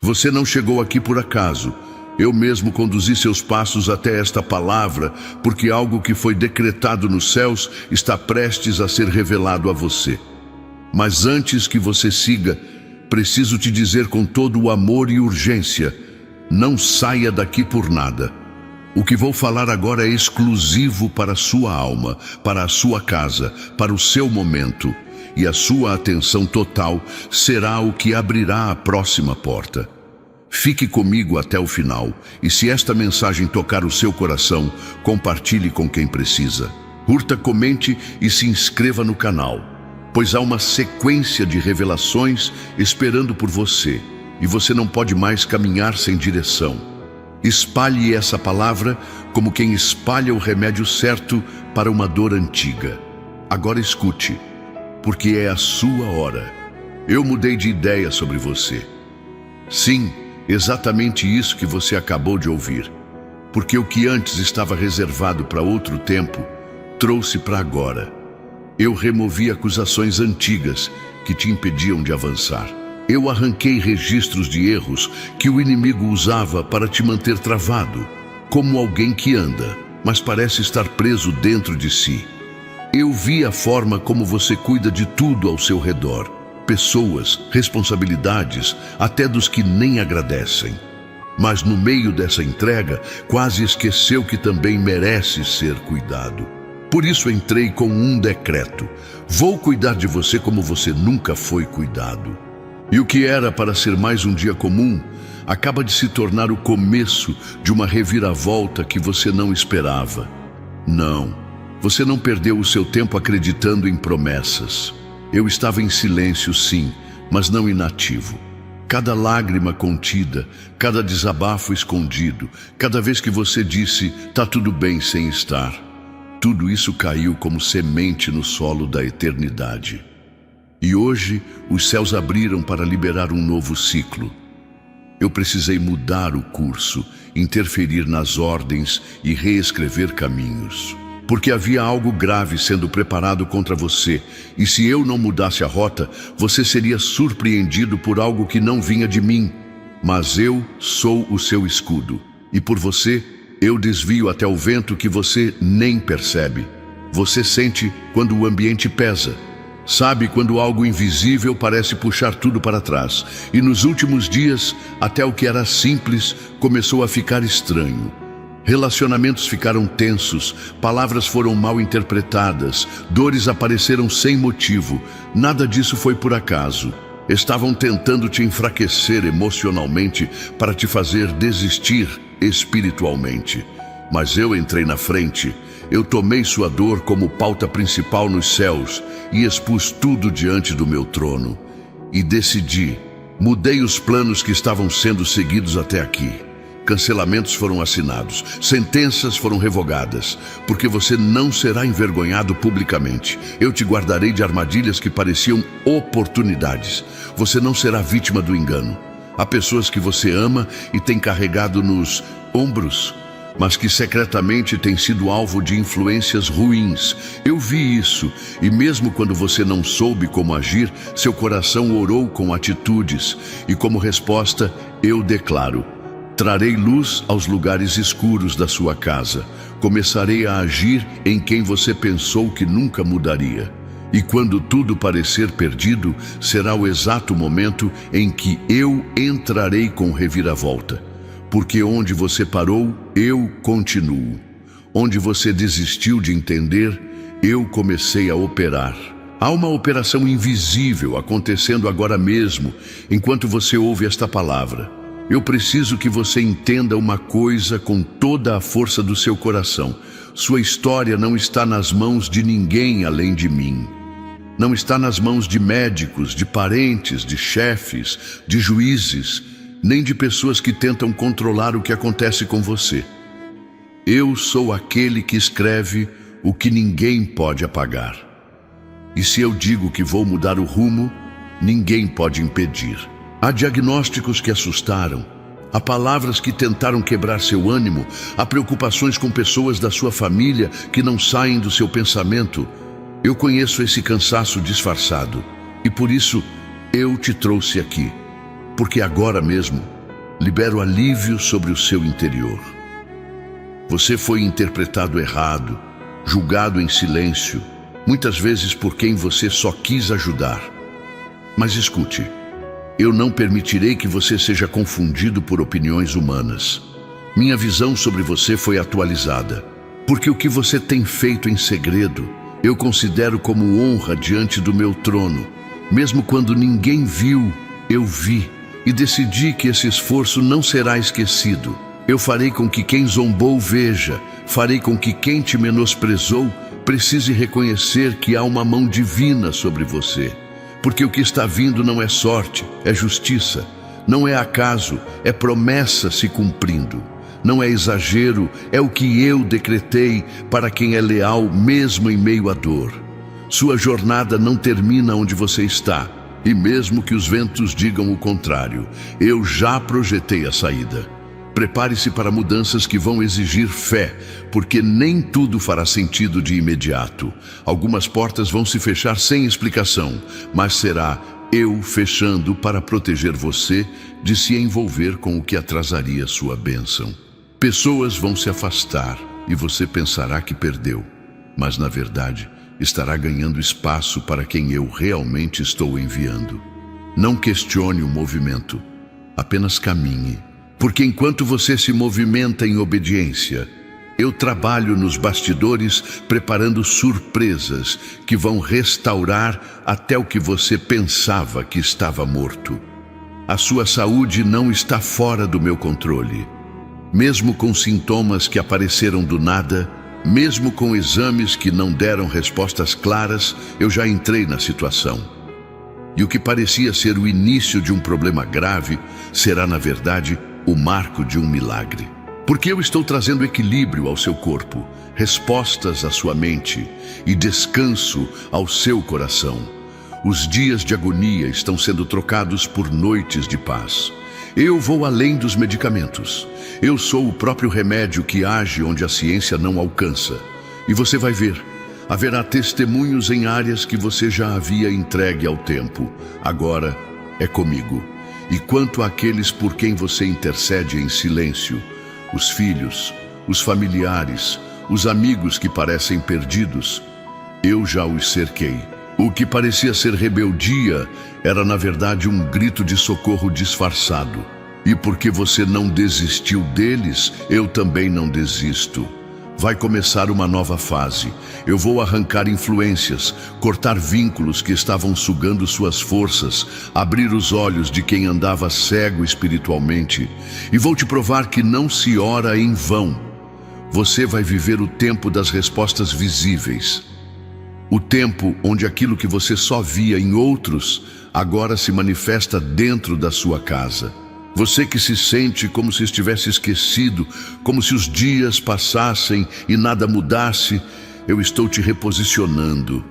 Você não chegou aqui por acaso. Eu mesmo conduzi seus passos até esta palavra, porque algo que foi decretado nos céus está prestes a ser revelado a você. Mas antes que você siga, preciso te dizer com todo o amor e urgência: não saia daqui por nada. O que vou falar agora é exclusivo para a sua alma, para a sua casa, para o seu momento. E a sua atenção total será o que abrirá a próxima porta. Fique comigo até o final, e se esta mensagem tocar o seu coração, compartilhe com quem precisa. Curta, comente e se inscreva no canal, pois há uma sequência de revelações esperando por você, e você não pode mais caminhar sem direção. Espalhe essa palavra como quem espalha o remédio certo para uma dor antiga. Agora escute, porque é a sua hora. Eu mudei de ideia sobre você. Sim, exatamente isso que você acabou de ouvir. Porque o que antes estava reservado para outro tempo, trouxe para agora. Eu removi acusações antigas que te impediam de avançar. Eu arranquei registros de erros que o inimigo usava para te manter travado, como alguém que anda, mas parece estar preso dentro de si. Eu vi a forma como você cuida de tudo ao seu redor, pessoas, responsabilidades, até dos que nem agradecem. Mas no meio dessa entrega, quase esqueceu que também merece ser cuidado. Por isso entrei com um decreto: vou cuidar de você como você nunca foi cuidado. E o que era para ser mais um dia comum, acaba de se tornar o começo de uma reviravolta que você não esperava. Não, você não perdeu o seu tempo acreditando em promessas. Eu estava em silêncio, sim, mas não inativo. Cada lágrima contida, cada desabafo escondido, cada vez que você disse, tá tudo bem sem estar, tudo isso caiu como semente no solo da eternidade. E hoje, os céus abriram para liberar um novo ciclo. Eu precisei mudar o curso, interferir nas ordens e reescrever caminhos. Porque havia algo grave sendo preparado contra você, e se eu não mudasse a rota, você seria surpreendido por algo que não vinha de mim. Mas eu sou o seu escudo, e por você, eu desvio até o vento que você nem percebe. Você sente quando o ambiente pesa. Sabe quando algo invisível parece puxar tudo para trás. E nos últimos dias, até o que era simples começou a ficar estranho. Relacionamentos ficaram tensos, palavras foram mal interpretadas, dores apareceram sem motivo. Nada disso foi por acaso. Estavam tentando te enfraquecer emocionalmente para te fazer desistir espiritualmente. Mas eu entrei na frente. Eu tomei sua dor como pauta principal nos céus e expus tudo diante do meu trono. E decidi, mudei os planos que estavam sendo seguidos até aqui. Cancelamentos foram assinados, sentenças foram revogadas, porque você não será envergonhado publicamente. Eu te guardarei de armadilhas que pareciam oportunidades. Você não será vítima do engano. Há pessoas que você ama e tem carregado nos ombros, mas que secretamente tem sido alvo de influências ruins. Eu vi isso, e mesmo quando você não soube como agir, seu coração orou com atitudes, e como resposta, eu declaro: trarei luz aos lugares escuros da sua casa. Começarei a agir em quem você pensou que nunca mudaria. E quando tudo parecer perdido, será o exato momento em que eu entrarei com reviravolta. Porque onde você parou, eu continuo. Onde você desistiu de entender, eu comecei a operar. Há uma operação invisível acontecendo agora mesmo, enquanto você ouve esta palavra. Eu preciso que você entenda uma coisa com toda a força do seu coração. Sua história não está nas mãos de ninguém além de mim. Não está nas mãos de médicos, de parentes, de chefes, de juízes, nem de pessoas que tentam controlar o que acontece com você. Eu sou aquele que escreve o que ninguém pode apagar. E se eu digo que vou mudar o rumo, ninguém pode impedir. Há diagnósticos que assustaram, há palavras que tentaram quebrar seu ânimo, há preocupações com pessoas da sua família que não saem do seu pensamento. Eu conheço esse cansaço disfarçado, e por isso eu te trouxe aqui. porque agora mesmo libero alívio sobre o seu interior. Você foi interpretado errado, julgado em silêncio, muitas vezes por quem você só quis ajudar. Mas escute, eu não permitirei que você seja confundido por opiniões humanas. Minha visão sobre você foi atualizada, porque o que você tem feito em segredo, eu considero como honra diante do meu trono. Mesmo quando ninguém viu, eu vi, e decidi que esse esforço não será esquecido. Eu farei com que quem zombou veja, farei com que quem te menosprezou precise reconhecer que há uma mão divina sobre você. Porque o que está vindo não é sorte, é justiça. Não é acaso, é promessa se cumprindo. Não é exagero, é o que eu decretei para quem é leal mesmo em meio à dor. Sua jornada não termina onde você está, e mesmo que os ventos digam o contrário, eu já projetei a saída. Prepare-se para mudanças que vão exigir fé, porque nem tudo fará sentido de imediato. Algumas portas vão se fechar sem explicação, mas será eu fechando para proteger você de se envolver com o que atrasaria sua bênção. Pessoas vão se afastar e você pensará que perdeu, mas na verdade estará ganhando espaço para quem eu realmente estou enviando. Não questione o movimento, apenas caminhe. Porque enquanto você se movimenta em obediência, eu trabalho nos bastidores preparando surpresas que vão restaurar até o que você pensava que estava morto. A sua saúde não está fora do meu controle. Mesmo com sintomas que apareceram do nada, mesmo com exames que não deram respostas claras, eu já entrei na situação. E o que parecia ser o início de um problema grave será, na verdade, o marco de um milagre. Porque eu estou trazendo equilíbrio ao seu corpo, respostas à sua mente e descanso ao seu coração. Os dias de agonia estão sendo trocados por noites de paz. Eu vou além dos medicamentos. Eu sou o próprio remédio que age onde a ciência não alcança. E você vai ver, haverá testemunhos em áreas que você já havia entregue ao tempo. Agora é comigo. E quanto àqueles por quem você intercede em silêncio, os filhos, os familiares, os amigos que parecem perdidos, eu já os cerquei. O que parecia ser rebeldia era na verdade um grito de socorro disfarçado. E porque você não desistiu deles, eu também não desisto. Vai começar uma nova fase. Eu vou arrancar influências, cortar vínculos que estavam sugando suas forças, abrir os olhos de quem andava cego espiritualmente. E vou te provar que não se ora em vão. Você vai viver o tempo das respostas visíveis. O tempo onde aquilo que você só via em outros, agora se manifesta dentro da sua casa. Você que se sente como se estivesse esquecido, como se os dias passassem e nada mudasse, eu estou te reposicionando.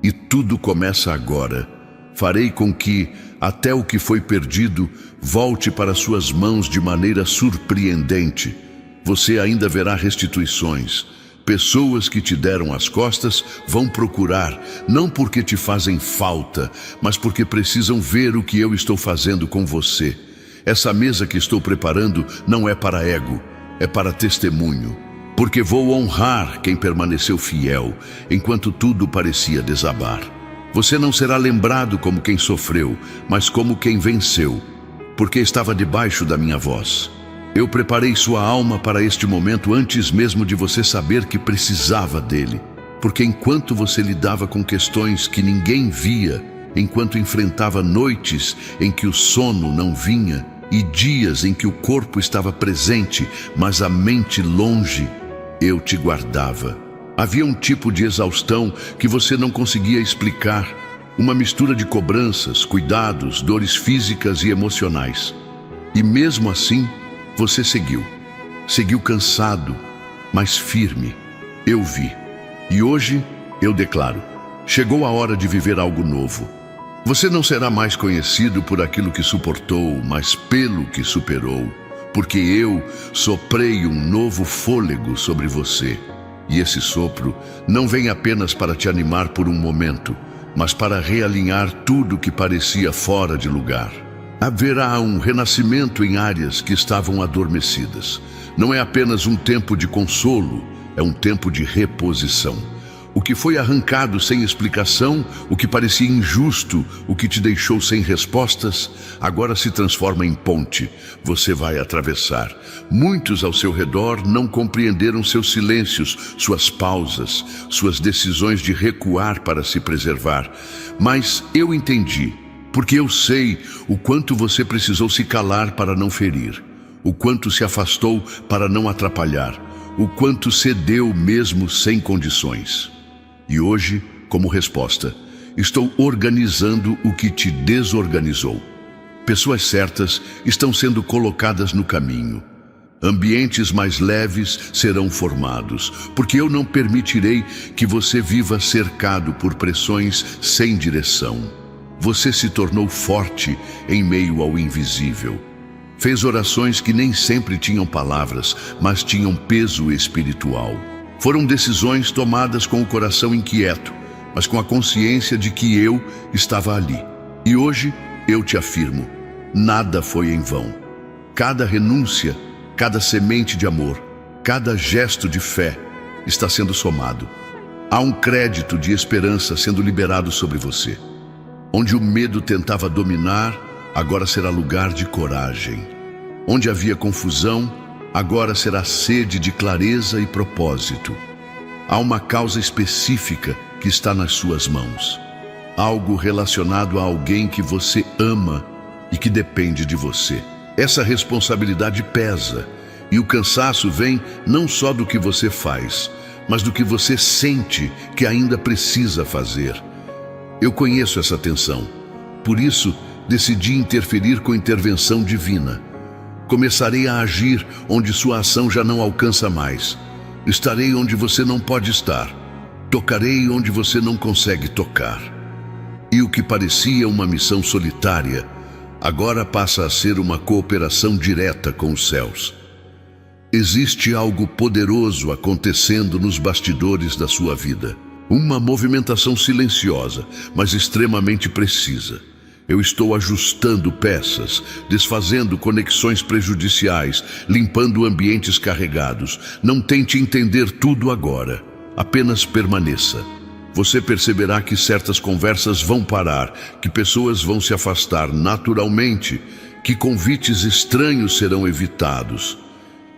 E tudo começa agora. Farei com que, até o que foi perdido, volte para suas mãos de maneira surpreendente. Você ainda verá restituições. Pessoas que te deram as costas vão procurar, não porque te fazem falta, mas porque precisam ver o que eu estou fazendo com você. Essa mesa que estou preparando não é para ego, é para testemunho. Porque vou honrar quem permaneceu fiel, enquanto tudo parecia desabar. Você não será lembrado como quem sofreu, mas como quem venceu, porque estava debaixo da minha voz. Eu preparei sua alma para este momento antes mesmo de você saber que precisava dele. Porque enquanto você lidava com questões que ninguém via, enquanto enfrentava noites em que o sono não vinha e dias em que o corpo estava presente, mas a mente longe, eu te guardava. Havia um tipo de exaustão que você não conseguia explicar, uma mistura de cobranças, cuidados, dores físicas e emocionais. E mesmo assim, você seguiu. Seguiu cansado, mas firme. Eu vi. E hoje eu declaro: chegou a hora de viver algo novo. Você não será mais conhecido por aquilo que suportou, mas pelo que superou. Porque eu soprei um novo fôlego sobre você. E esse sopro não vem apenas para te animar por um momento, mas para realinhar tudo que parecia fora de lugar. Haverá um renascimento em áreas que estavam adormecidas. Não é apenas um tempo de consolo, é um tempo de reposição. O que foi arrancado sem explicação, o que parecia injusto, o que te deixou sem respostas, agora se transforma em ponte. Você vai atravessar. Muitos ao seu redor não compreenderam seus silêncios, suas pausas, suas decisões de recuar para se preservar. Mas eu entendi, porque eu sei o quanto você precisou se calar para não ferir, o quanto se afastou para não atrapalhar, o quanto cedeu mesmo sem condições. E hoje, como resposta, estou organizando o que te desorganizou. Pessoas certas estão sendo colocadas no caminho. Ambientes mais leves serão formados, porque eu não permitirei que você viva cercado por pressões sem direção. Você se tornou forte em meio ao invisível. Fez orações que nem sempre tinham palavras, mas tinham peso espiritual. Foram decisões tomadas com o coração inquieto, mas com a consciência de que eu estava ali. E hoje eu te afirmo, nada foi em vão. Cada renúncia, cada semente de amor, cada gesto de fé está sendo somado. Há um crédito de esperança sendo liberado sobre você. Onde o medo tentava dominar, agora será lugar de coragem. Onde havia confusão, agora será sede de clareza e propósito. Há uma causa específica que está nas suas mãos. Algo relacionado a alguém que você ama e que depende de você. Essa responsabilidade pesa, e o cansaço vem não só do que você faz, mas do que você sente que ainda precisa fazer. Eu conheço essa tensão, por isso decidi interferir com intervenção divina. Começarei a agir onde sua ação já não alcança mais. Estarei onde você não pode estar. Tocarei onde você não consegue tocar. E o que parecia uma missão solitária, agora passa a ser uma cooperação direta com os céus. Existe algo poderoso acontecendo nos bastidores da sua vida. Uma movimentação silenciosa, mas extremamente precisa. Eu estou ajustando peças, desfazendo conexões prejudiciais, limpando ambientes carregados. Não tente entender tudo agora. Apenas permaneça. Você perceberá que certas conversas vão parar, que pessoas vão se afastar naturalmente, que convites estranhos serão evitados.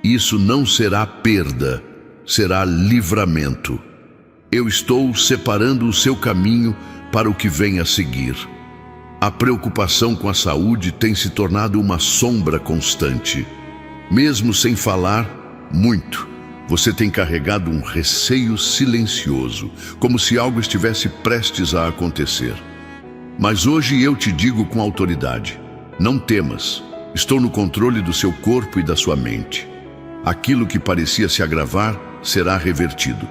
Isso não será perda, será livramento. Eu estou separando o seu caminho para o que vem a seguir. A preocupação com a saúde tem se tornado uma sombra constante. Mesmo sem falar muito, você tem carregado um receio silencioso, como se algo estivesse prestes a acontecer. Mas hoje eu te digo com autoridade: não temas, estou no controle do seu corpo e da sua mente. Aquilo que parecia se agravar será revertido.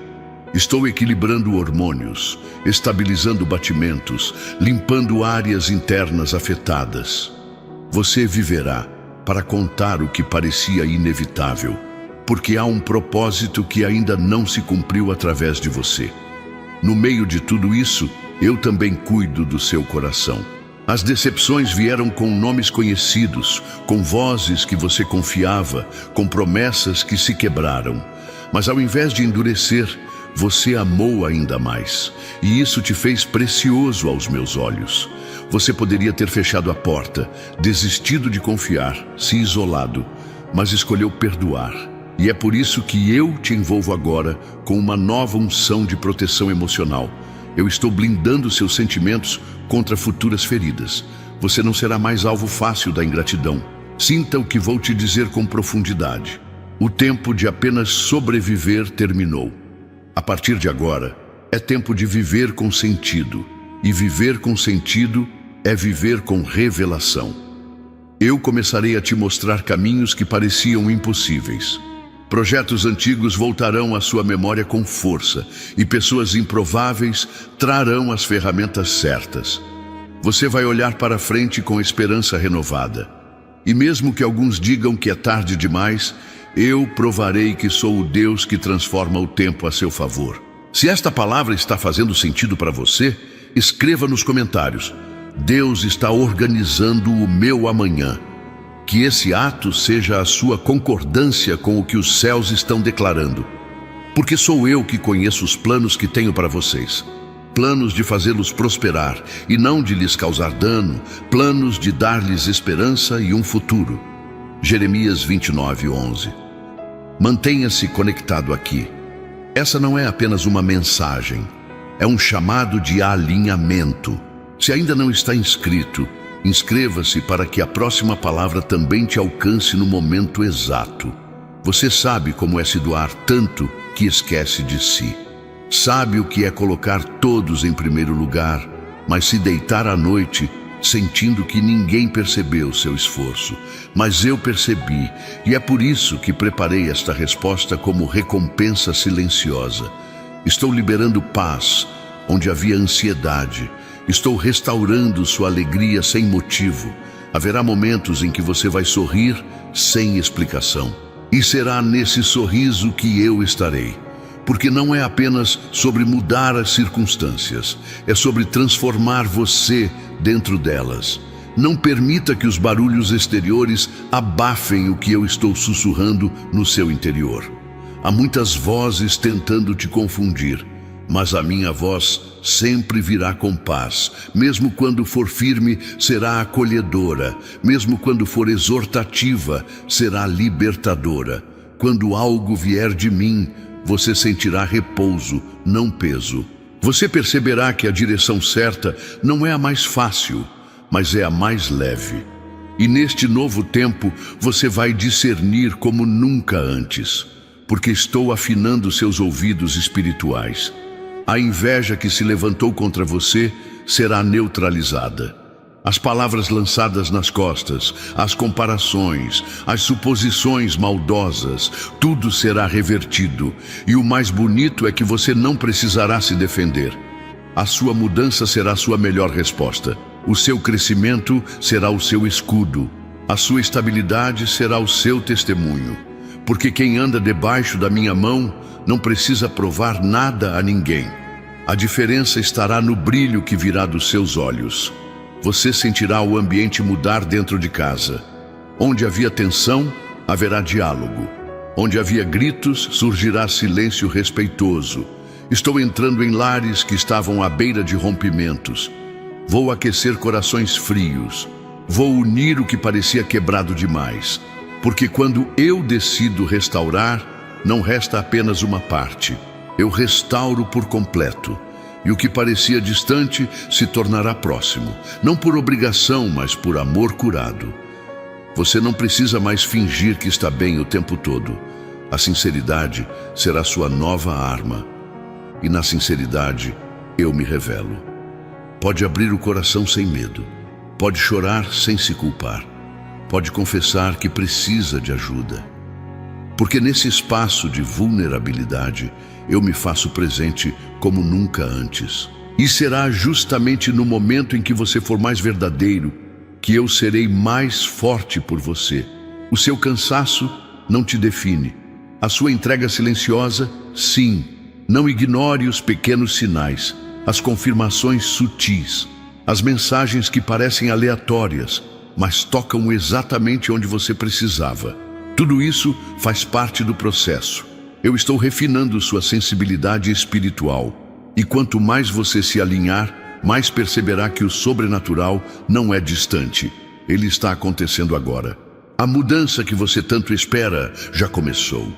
Estou equilibrando hormônios, estabilizando batimentos, limpando áreas internas afetadas. Você viverá para contar o que parecia inevitável, porque há um propósito que ainda não se cumpriu através de você. No meio de tudo isso, eu também cuido do seu coração. As decepções vieram com nomes conhecidos, com vozes que você confiava, com promessas que se quebraram. Mas ao invés de endurecer, você amou ainda mais, e isso te fez precioso aos meus olhos. Você poderia ter fechado a porta, desistido de confiar, se isolado, mas escolheu perdoar. E é por isso que eu te envolvo agora com uma nova unção de proteção emocional. Eu estou blindando seus sentimentos contra futuras feridas. Você não será mais alvo fácil da ingratidão. Sinta o que vou te dizer com profundidade. O tempo de apenas sobreviver terminou. A partir de agora, é tempo de viver com sentido. E viver com sentido é viver com revelação. Eu começarei a te mostrar caminhos que pareciam impossíveis. Projetos antigos voltarão à sua memória com força, e pessoas improváveis trarão as ferramentas certas. Você vai olhar para frente com esperança renovada. E mesmo que alguns digam que é tarde demais, eu provarei que sou o Deus que transforma o tempo a seu favor. Se esta palavra está fazendo sentido para você, escreva nos comentários: Deus está organizando o meu amanhã. Que esse ato seja a sua concordância com o que os céus estão declarando. Porque sou eu que conheço os planos que tenho para vocês. Planos de fazê-los prosperar e não de lhes causar dano, planos de dar-lhes esperança e um futuro. Jeremias 29:11. Mantenha-se conectado aqui. Essa não é apenas uma mensagem, é um chamado de alinhamento. Se ainda não está inscrito, inscreva-se para que a próxima palavra também te alcance no momento exato. Você sabe como é se doar tanto que esquece de si. Sabe o que é colocar todos em primeiro lugar, mas se deitar à noite sentindo que ninguém percebeu seu esforço. Mas eu percebi, e é por isso que preparei esta resposta como recompensa silenciosa. Estou liberando paz onde havia ansiedade. Estou restaurando sua alegria sem motivo. Haverá momentos em que você vai sorrir sem explicação. E será nesse sorriso que eu estarei. Porque não é apenas sobre mudar as circunstâncias, é sobre transformar você dentro delas. Não permita que os barulhos exteriores abafem o que eu estou sussurrando no seu interior. Há muitas vozes tentando te confundir, mas a minha voz sempre virá com paz. Mesmo quando for firme, será acolhedora. Mesmo quando for exortativa, será libertadora. Quando algo vier de mim, você sentirá repouso, não peso. Você perceberá que a direção certa não é a mais fácil, mas é a mais leve. E neste novo tempo, você vai discernir como nunca antes, porque estou afinando seus ouvidos espirituais. A inveja que se levantou contra você será neutralizada. As palavras lançadas nas costas, as comparações, as suposições maldosas, tudo será revertido. E o mais bonito é que você não precisará se defender. A sua mudança será sua melhor resposta. O seu crescimento será o seu escudo. A sua estabilidade será o seu testemunho. Porque quem anda debaixo da minha mão não precisa provar nada a ninguém. A diferença estará no brilho que virá dos seus olhos. Você sentirá o ambiente mudar dentro de casa. Onde havia tensão, haverá diálogo. Onde havia gritos, surgirá silêncio respeitoso. Estou entrando em lares que estavam à beira de rompimentos. Vou aquecer corações frios. Vou unir o que parecia quebrado demais. Porque quando eu decido restaurar, não resta apenas uma parte. Eu restauro por completo. E o que parecia distante se tornará próximo. Não por obrigação, mas por amor curado. Você não precisa mais fingir que está bem o tempo todo. A sinceridade será sua nova arma. E na sinceridade, eu me revelo. Pode abrir o coração sem medo. Pode chorar sem se culpar. Pode confessar que precisa de ajuda. Porque nesse espaço de vulnerabilidade, eu me faço presente como nunca antes. E será justamente no momento em que você for mais verdadeiro que eu serei mais forte por você. O seu cansaço não te define. A sua entrega silenciosa, sim. Não ignore os pequenos sinais, as confirmações sutis, as mensagens que parecem aleatórias, mas tocam exatamente onde você precisava. Tudo isso faz parte do processo. Eu estou refinando sua sensibilidade espiritual. E quanto mais você se alinhar, mais perceberá que o sobrenatural não é distante. Ele está acontecendo agora. A mudança que você tanto espera já começou.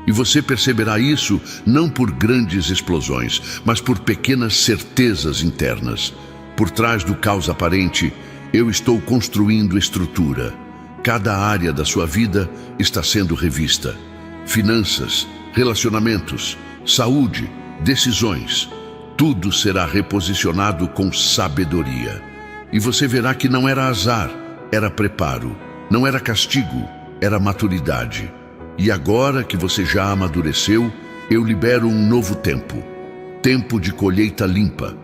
E você perceberá isso não por grandes explosões, mas por pequenas certezas internas. Por trás do caos aparente, eu estou construindo estrutura. Cada área da sua vida está sendo revista. Finanças, relacionamentos, saúde, decisões. Tudo será reposicionado com sabedoria. E você verá que não era azar, era preparo. Não era castigo, era maturidade. E agora que você já amadureceu, eu libero um novo tempo. Tempo de colheita limpa,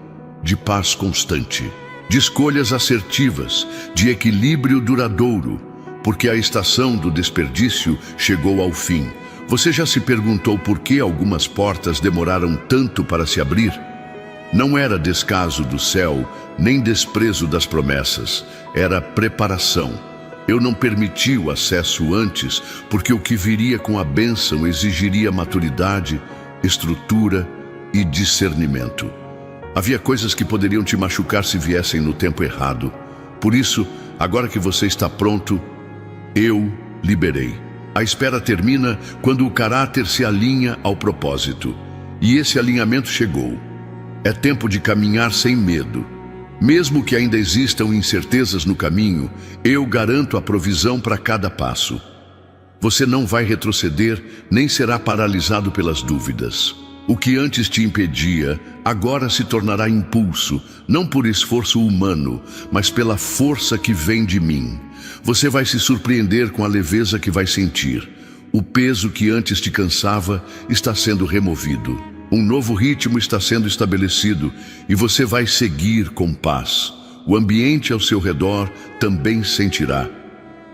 de paz constante, de escolhas assertivas, de equilíbrio duradouro, porque a estação do desperdício chegou ao fim. Você já se perguntou por que algumas portas demoraram tanto para se abrir? Não era descaso do céu, nem desprezo das promessas, era preparação. Eu não permiti o acesso antes, porque o que viria com a bênção exigiria maturidade, estrutura e discernimento. Havia coisas que poderiam te machucar se viessem no tempo errado. Por isso, agora que você está pronto, eu liberei. A espera termina quando o caráter se alinha ao propósito. E esse alinhamento chegou. É tempo de caminhar sem medo. Mesmo que ainda existam incertezas no caminho, eu garanto a provisão para cada passo. Você não vai retroceder, nem será paralisado pelas dúvidas. O que antes te impedia, agora se tornará impulso, não por esforço humano, mas pela força que vem de mim. Você vai se surpreender com a leveza que vai sentir. O peso que antes te cansava está sendo removido. Um novo ritmo está sendo estabelecido e você vai seguir com paz. O ambiente ao seu redor também sentirá.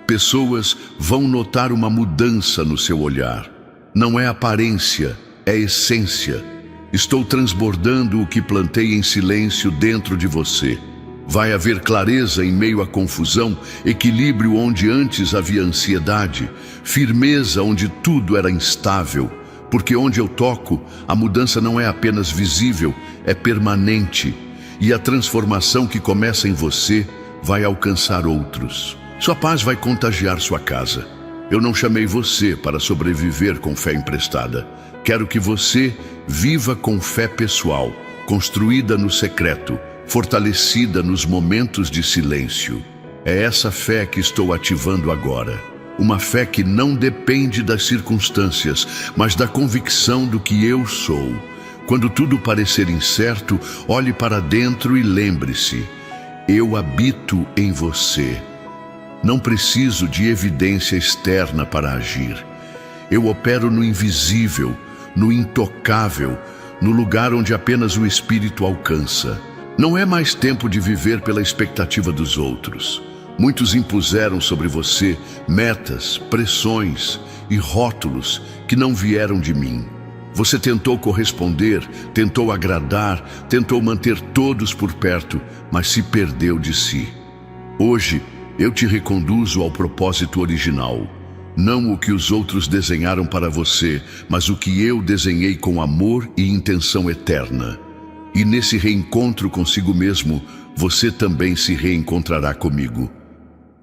Pessoas vão notar uma mudança no seu olhar. Não é aparência, é essência. Estou transbordando o que plantei em silêncio dentro de você. Vai haver clareza em meio à confusão, equilíbrio onde antes havia ansiedade, firmeza onde tudo era instável. Porque onde eu toco, a mudança não é apenas visível, é permanente. E a transformação que começa em você vai alcançar outros. Sua paz vai contagiar sua casa. Eu não chamei você para sobreviver com fé emprestada. Quero que você viva com fé pessoal, construída no secreto, fortalecida nos momentos de silêncio. É essa fé que estou ativando agora. Uma fé que não depende das circunstâncias, mas da convicção do que eu sou. Quando tudo parecer incerto, olhe para dentro e lembre-se: eu habito em você. Não preciso de evidência externa para agir. Eu opero no invisível, no intocável, no lugar onde apenas o Espírito alcança. Não é mais tempo de viver pela expectativa dos outros. Muitos impuseram sobre você metas, pressões e rótulos que não vieram de mim. Você tentou corresponder, tentou agradar, tentou manter todos por perto, mas se perdeu de si. Hoje, eu te reconduzo ao propósito original. Não o que os outros desenharam para você, mas o que eu desenhei com amor e intenção eterna. E nesse reencontro consigo mesmo, você também se reencontrará comigo.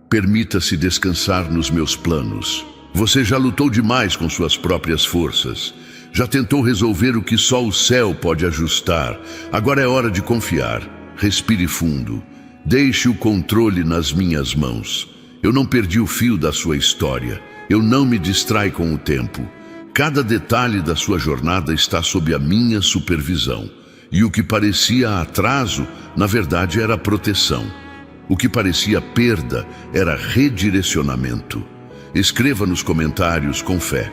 Permita-se descansar nos meus planos. Você já lutou demais com suas próprias forças. Já tentou resolver o que só o céu pode ajustar. Agora é hora de confiar. Respire fundo. Deixe o controle nas minhas mãos. Eu não perdi o fio da sua história. Eu não me distraio com o tempo. Cada detalhe da sua jornada está sob a minha supervisão. E o que parecia atraso, na verdade era proteção. O que parecia perda era redirecionamento. Escreva nos comentários com fé.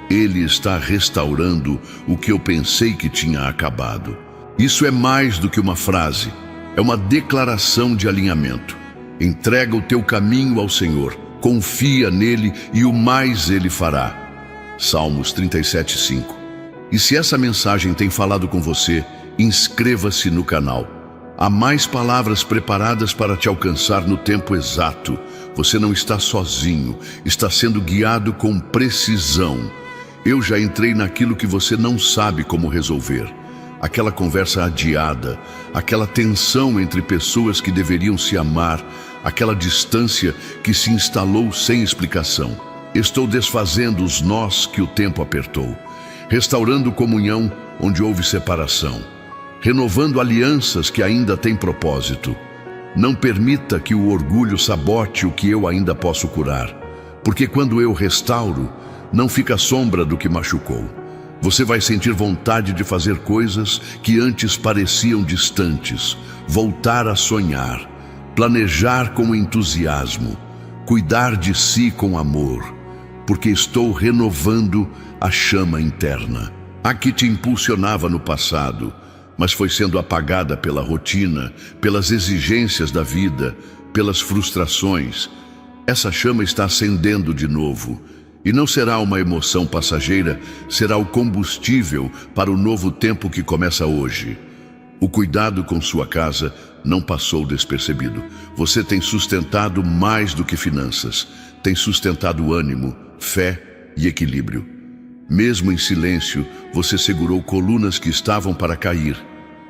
Ele está restaurando o que eu pensei que tinha acabado. Isso é mais do que uma frase. É uma declaração de alinhamento. Entrega o teu caminho ao Senhor. Confia nele e o mais ele fará. Salmos 37:5. E se essa mensagem tem falado com você, inscreva-se no canal. Há mais palavras preparadas para te alcançar no tempo exato. Você não está sozinho, está sendo guiado com precisão. Eu já entrei naquilo que você não sabe como resolver. Aquela conversa adiada, aquela tensão entre pessoas que deveriam se amar, aquela distância que se instalou sem explicação. Estou desfazendo os nós que o tempo apertou, restaurando comunhão onde houve separação, renovando alianças que ainda têm propósito. Não permita que o orgulho sabote o que eu ainda posso curar, porque quando eu restauro, não fica sombra do que machucou. Você vai sentir vontade de fazer coisas que antes pareciam distantes, voltar a sonhar, planejar com entusiasmo, cuidar de si com amor, porque estou renovando a chama interna. A que te impulsionava no passado, mas foi sendo apagada pela rotina, pelas exigências da vida, pelas frustrações. Essa chama está acendendo de novo, e não será uma emoção passageira, será o combustível para o novo tempo que começa hoje. O cuidado com sua casa não passou despercebido. Você tem sustentado mais do que finanças. Tem sustentado ânimo, fé e equilíbrio. Mesmo em silêncio, você segurou colunas que estavam para cair.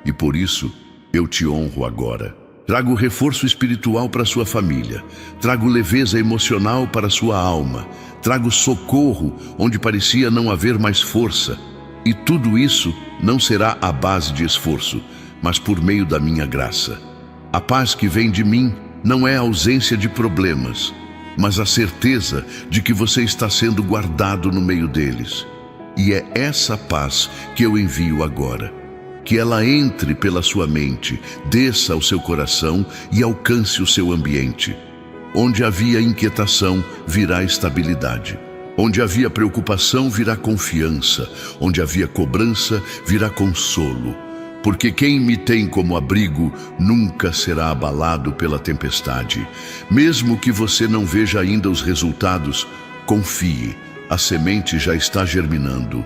E por isso, eu te honro agora. Trago reforço espiritual para sua família. Trago leveza emocional para sua alma. Trago socorro onde parecia não haver mais força. E tudo isso não será à base de esforço, mas por meio da minha graça. A paz que vem de mim não é a ausência de problemas, mas a certeza de que você está sendo guardado no meio deles. E é essa paz que eu envio agora. Que ela entre pela sua mente, desça ao seu coração e alcance o seu ambiente. Onde havia inquietação, virá estabilidade. Onde havia preocupação, virá confiança. Onde havia cobrança, virá consolo. Porque quem me tem como abrigo nunca será abalado pela tempestade. Mesmo que você não veja ainda os resultados, confie, a semente já está germinando.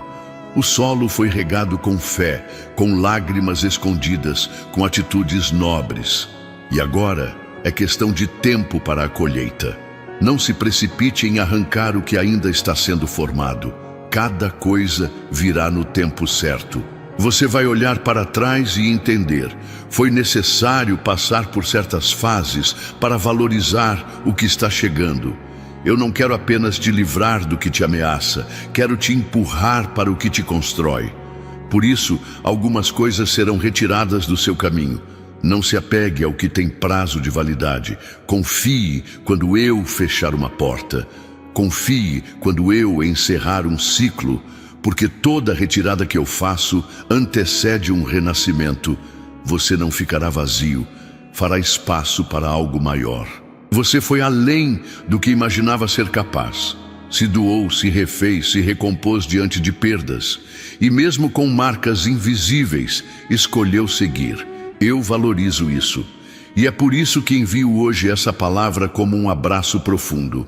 O solo foi regado com fé, com lágrimas escondidas, com atitudes nobres. E agora é questão de tempo para a colheita. Não se precipite em arrancar o que ainda está sendo formado. Cada coisa virá no tempo certo. Você vai olhar para trás e entender. Foi necessário passar por certas fases para valorizar o que está chegando. Eu não quero apenas te livrar do que te ameaça, quero te empurrar para o que te constrói. Por isso, algumas coisas serão retiradas do seu caminho. Não se apegue ao que tem prazo de validade. Confie quando eu fechar uma porta. Confie quando eu encerrar um ciclo, porque toda retirada que eu faço antecede um renascimento. Você não ficará vazio, fará espaço para algo maior. Você foi além do que imaginava ser capaz. Se doou, se refez, se recompôs diante de perdas. E mesmo com marcas invisíveis, escolheu seguir. Eu valorizo isso. E é por isso que envio hoje essa palavra como um abraço profundo.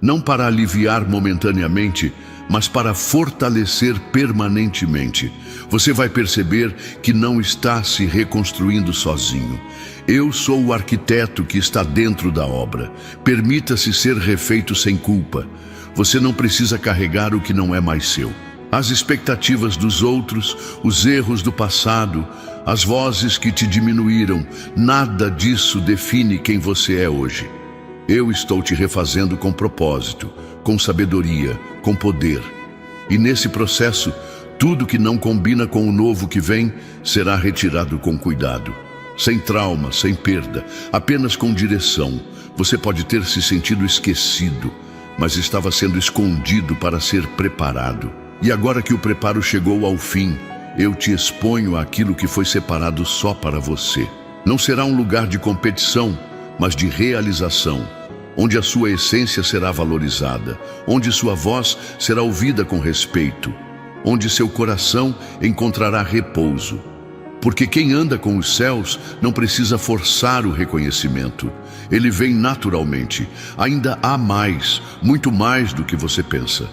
Não para aliviar momentaneamente, mas para fortalecer permanentemente. Você vai perceber que não está se reconstruindo sozinho. Eu sou o arquiteto que está dentro da obra. Permita-se ser refeito sem culpa. Você não precisa carregar o que não é mais seu. As expectativas dos outros, os erros do passado, as vozes que te diminuíram, nada disso define quem você é hoje. Eu estou te refazendo com propósito, com sabedoria, com poder. E nesse processo, tudo que não combina com o novo que vem será retirado com cuidado. Sem trauma, sem perda, apenas com direção. Você pode ter se sentido esquecido, mas estava sendo escondido para ser preparado. E agora que o preparo chegou ao fim, eu te exponho àquilo que foi separado só para você. Não será um lugar de competição, mas de realização, onde a sua essência será valorizada, onde sua voz será ouvida com respeito, onde seu coração encontrará repouso. Porque quem anda com os céus não precisa forçar o reconhecimento. Ele vem naturalmente. Ainda há mais, muito mais do que você pensa.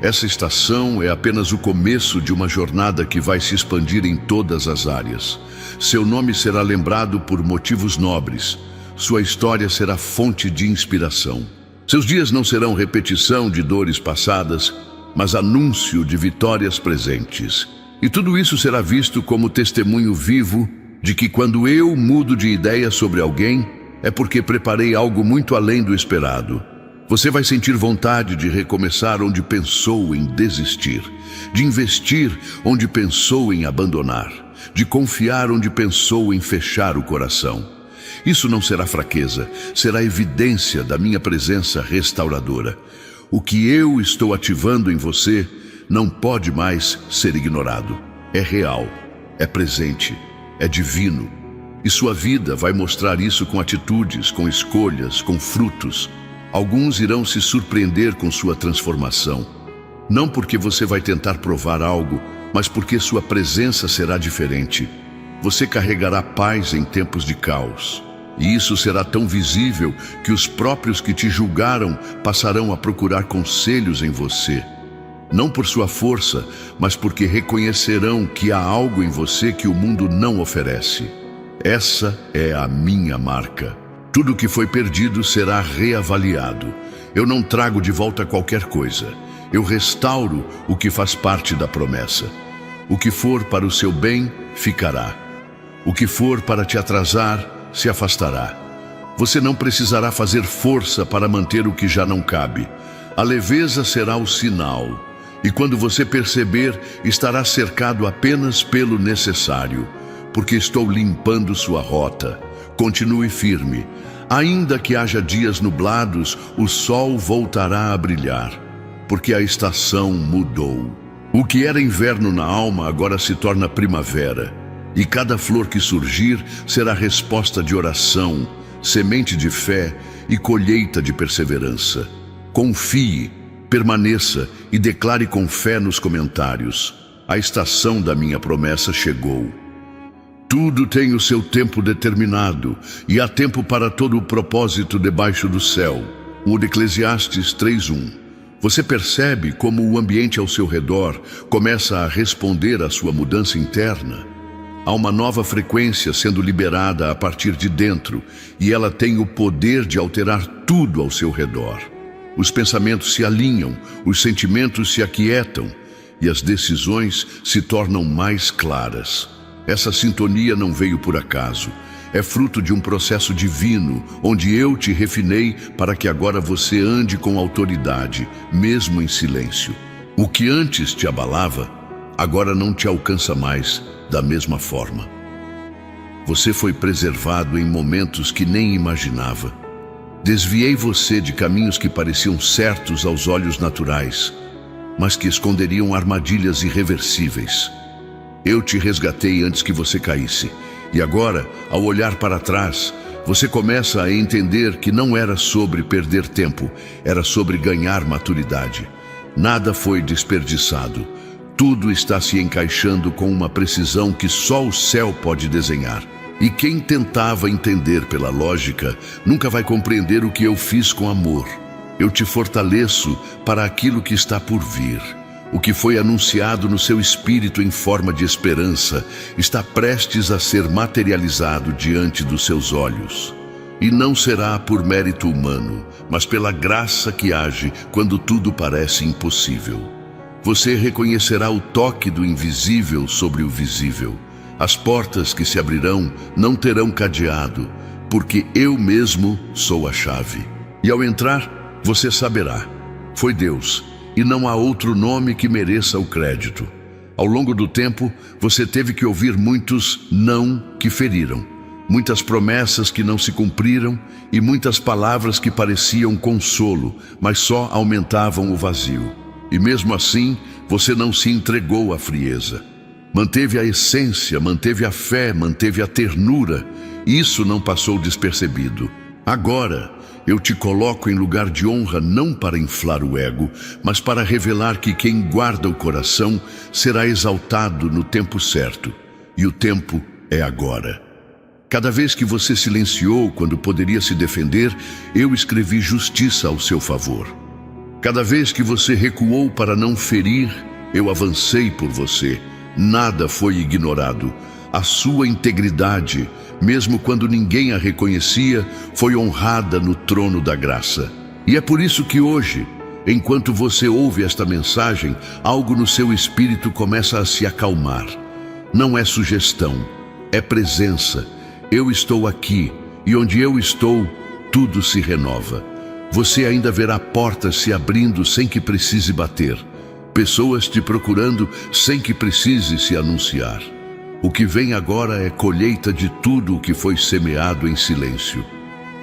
Essa estação é apenas o começo de uma jornada que vai se expandir em todas as áreas. Seu nome será lembrado por motivos nobres. Sua história será fonte de inspiração. Seus dias não serão repetição de dores passadas, mas anúncio de vitórias presentes. E tudo isso será visto como testemunho vivo de que quando eu mudo de ideia sobre alguém, é porque preparei algo muito além do esperado. Você vai sentir vontade de recomeçar onde pensou em desistir, de investir onde pensou em abandonar, de confiar onde pensou em fechar o coração. Isso não será fraqueza, será evidência da minha presença restauradora. O que eu estou ativando em você não pode mais ser ignorado. É real, é presente, é divino. E sua vida vai mostrar isso com atitudes, com escolhas, com frutos. Alguns irão se surpreender com sua transformação. Não porque você vai tentar provar algo, mas porque sua presença será diferente. Você carregará paz em tempos de caos. E isso será tão visível que os próprios que te julgaram passarão a procurar conselhos em você. Não por sua força, mas porque reconhecerão que há algo em você que o mundo não oferece. Essa é a minha marca. Tudo que foi perdido será reavaliado. Eu não trago de volta qualquer coisa. Eu restauro o que faz parte da promessa. O que for para o seu bem, ficará. O que for para te atrasar, se afastará. Você não precisará fazer força para manter o que já não cabe. A leveza será o sinal. E quando você perceber, estará cercado apenas pelo necessário, porque estou limpando sua rota. Continue firme. Ainda que haja dias nublados, o sol voltará a brilhar, porque a estação mudou. O que era inverno na alma agora se torna primavera, e cada flor que surgir será resposta de oração, semente de fé e colheita de perseverança. Confie, permaneça e declare com fé nos comentários: a estação da minha promessa chegou. Tudo tem o seu tempo determinado, e há tempo para todo o propósito debaixo do céu. O de Eclesiastes 3:1. Você percebe como o ambiente ao seu redor começa a responder à sua mudança interna? Há uma nova frequência sendo liberada a partir de dentro, e ela tem o poder de alterar tudo ao seu redor. Os pensamentos se alinham, os sentimentos se aquietam e as decisões se tornam mais claras. Essa sintonia não veio por acaso. É fruto de um processo divino, onde eu te refinei para que agora você ande com autoridade, mesmo em silêncio. O que antes te abalava, agora não te alcança mais da mesma forma. Você foi preservado em momentos que nem imaginava. Desviei você de caminhos que pareciam certos aos olhos naturais, mas que esconderiam armadilhas irreversíveis. Eu te resgatei antes que você caísse, e agora, ao olhar para trás, você começa a entender que não era sobre perder tempo, era sobre ganhar maturidade. Nada foi desperdiçado. Tudo está se encaixando com uma precisão que só o céu pode desenhar. E quem tentava entender pela lógica nunca vai compreender o que eu fiz com amor. Eu te fortaleço para aquilo que está por vir. O que foi anunciado no seu espírito em forma de esperança está prestes a ser materializado diante dos seus olhos. E não será por mérito humano, mas pela graça que age quando tudo parece impossível. Você reconhecerá o toque do invisível sobre o visível. As portas que se abrirão não terão cadeado, porque eu mesmo sou a chave. E ao entrar, você saberá: foi Deus, e não há outro nome que mereça o crédito. Ao longo do tempo, você teve que ouvir muitos não que feriram, muitas promessas que não se cumpriram e muitas palavras que pareciam consolo, mas só aumentavam o vazio. E mesmo assim, você não se entregou à frieza. Manteve a essência, manteve a fé, manteve a ternura. Isso não passou despercebido. Agora, eu te coloco em lugar de honra não para inflar o ego, mas para revelar que quem guarda o coração será exaltado no tempo certo. E o tempo é agora. Cada vez que você silenciou quando poderia se defender, eu escrevi justiça ao seu favor. Cada vez que você recuou para não ferir, eu avancei por você. Nada foi ignorado. A sua integridade, mesmo quando ninguém a reconhecia, foi honrada no trono da graça. E é por isso que hoje, enquanto você ouve esta mensagem, algo no seu espírito começa a se acalmar. Não é sugestão, é presença. Eu estou aqui, e onde eu estou, tudo se renova. Você ainda verá portas se abrindo sem que precise bater. Pessoas te procurando sem que precise se anunciar. O que vem agora é colheita de tudo o que foi semeado em silêncio.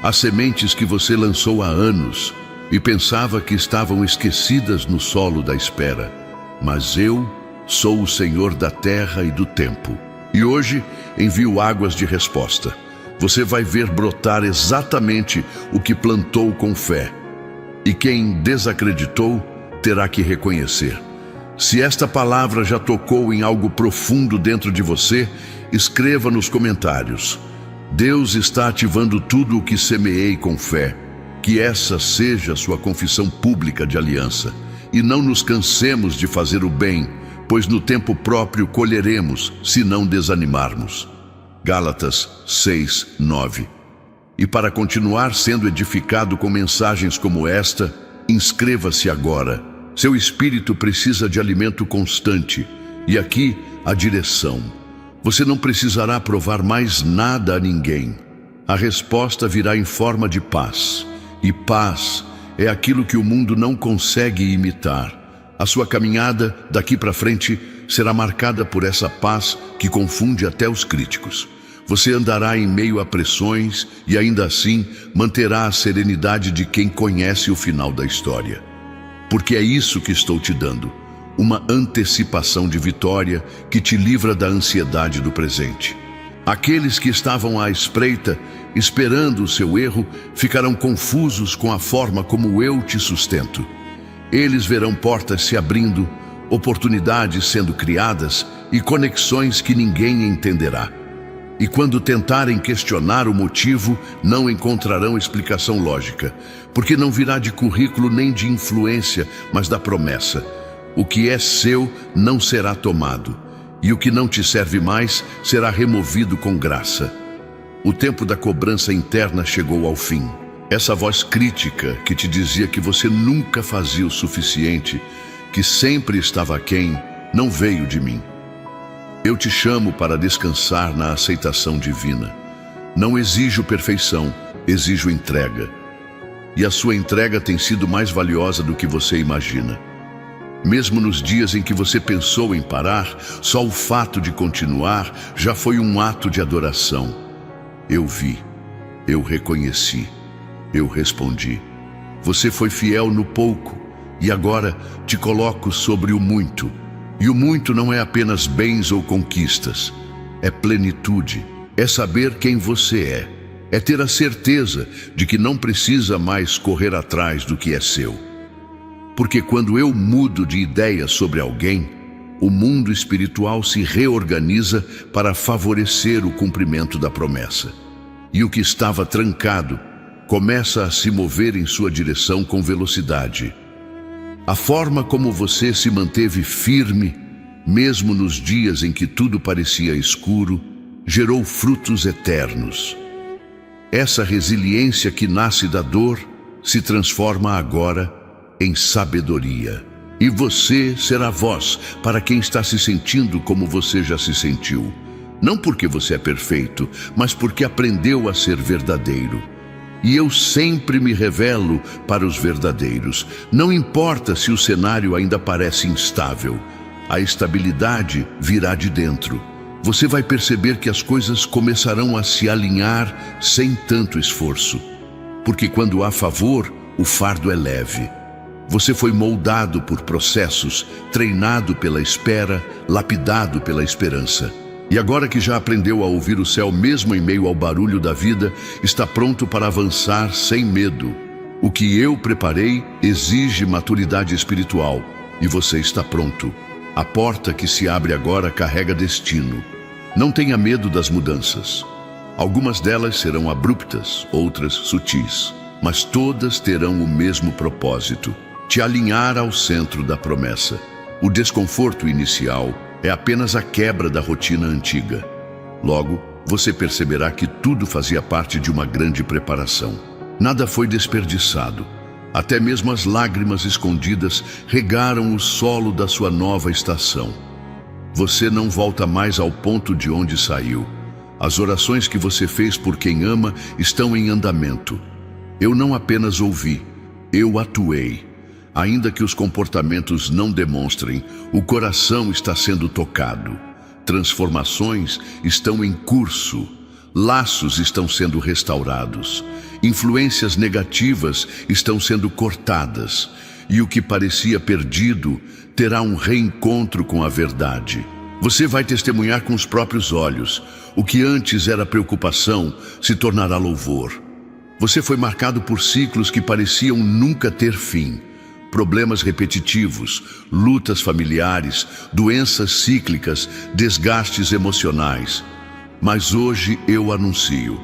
As sementes que você lançou há anos e pensava que estavam esquecidas no solo da espera. Mas eu sou o Senhor da terra e do tempo. E hoje envio águas de resposta. Você vai ver brotar exatamente o que plantou com fé. E quem desacreditou terá que reconhecer. Se esta palavra já tocou em algo profundo dentro de você, escreva nos comentários: Deus está ativando tudo o que semeei com fé. Que essa seja a sua confissão pública de aliança. e não nos cansemos de fazer o bem, pois no tempo próprio colheremos, se não desanimarmos. Gálatas 6:9. E para continuar sendo edificado com mensagens como esta, inscreva-se agora. Seu espírito precisa de alimento constante. E aqui, a direção. Você não precisará provar mais nada a ninguém. A resposta virá em forma de paz. E paz é aquilo que o mundo não consegue imitar. A sua caminhada daqui para frente será marcada por essa paz que confunde até os críticos. Você andará em meio a pressões e ainda assim manterá a serenidade de quem conhece o final da história. Porque é isso que estou te dando, uma antecipação de vitória que te livra da ansiedade do presente. Aqueles que estavam à espreita, esperando o seu erro, ficarão confusos com a forma como eu te sustento. Eles verão portas se abrindo, oportunidades sendo criadas e conexões que ninguém entenderá. E quando tentarem questionar o motivo, não encontrarão explicação lógica, porque não virá de currículo nem de influência, mas da promessa. O que é seu não será tomado, e o que não te serve mais será removido com graça. O tempo da cobrança interna chegou ao fim. Essa voz crítica que te dizia que você nunca fazia o suficiente, que sempre estava aquém, não veio de mim. Eu te chamo para descansar na aceitação divina. Não exijo perfeição, exijo entrega. E a sua entrega tem sido mais valiosa do que você imagina. Mesmo nos dias em que você pensou em parar, só o fato de continuar já foi um ato de adoração. Eu vi, eu reconheci, eu respondi. Você foi fiel no pouco e agora te coloco sobre o muito. E o muito não é apenas bens ou conquistas, é plenitude, é saber quem você é ter a certeza de que não precisa mais correr atrás do que é seu. Porque quando eu mudo de ideia sobre alguém, o mundo espiritual se reorganiza para favorecer o cumprimento da promessa. E o que estava trancado começa a se mover em sua direção com velocidade. A forma como você se manteve firme, mesmo nos dias em que tudo parecia escuro, gerou frutos eternos. Essa resiliência que nasce da dor se transforma agora em sabedoria. E você será voz para quem está se sentindo como você já se sentiu. Não porque você é perfeito, mas porque aprendeu a ser verdadeiro. E eu sempre me revelo para os verdadeiros. Não importa se o cenário ainda parece instável. A estabilidade virá de dentro. Você vai perceber que as coisas começarão a se alinhar sem tanto esforço. Porque quando há favor, o fardo é leve. Você foi moldado por processos, treinado pela espera, lapidado pela esperança. E agora que já aprendeu a ouvir o céu mesmo em meio ao barulho da vida, está pronto para avançar sem medo. O que eu preparei exige maturidade espiritual, e você está pronto. A porta que se abre agora carrega destino. Não tenha medo das mudanças. Algumas delas serão abruptas, outras sutis, mas todas terão o mesmo propósito: te alinhar ao centro da promessa. O desconforto inicial é apenas a quebra da rotina antiga. Logo, você perceberá que tudo fazia parte de uma grande preparação. Nada foi desperdiçado. Até mesmo as lágrimas escondidas regaram o solo da sua nova estação. Você não volta mais ao ponto de onde saiu. As orações que você fez por quem ama estão em andamento. Eu não apenas ouvi, eu atuei. Ainda que os comportamentos não demonstrem, o coração está sendo tocado. Transformações estão em curso. Laços estão sendo restaurados. Influências negativas estão sendo cortadas. E o que parecia perdido terá um reencontro com a verdade. Você vai testemunhar com os próprios olhos. O que antes era preocupação se tornará louvor. Você foi marcado por ciclos que pareciam nunca ter fim. Problemas repetitivos, lutas familiares, doenças cíclicas, desgastes emocionais. Mas hoje eu anuncio: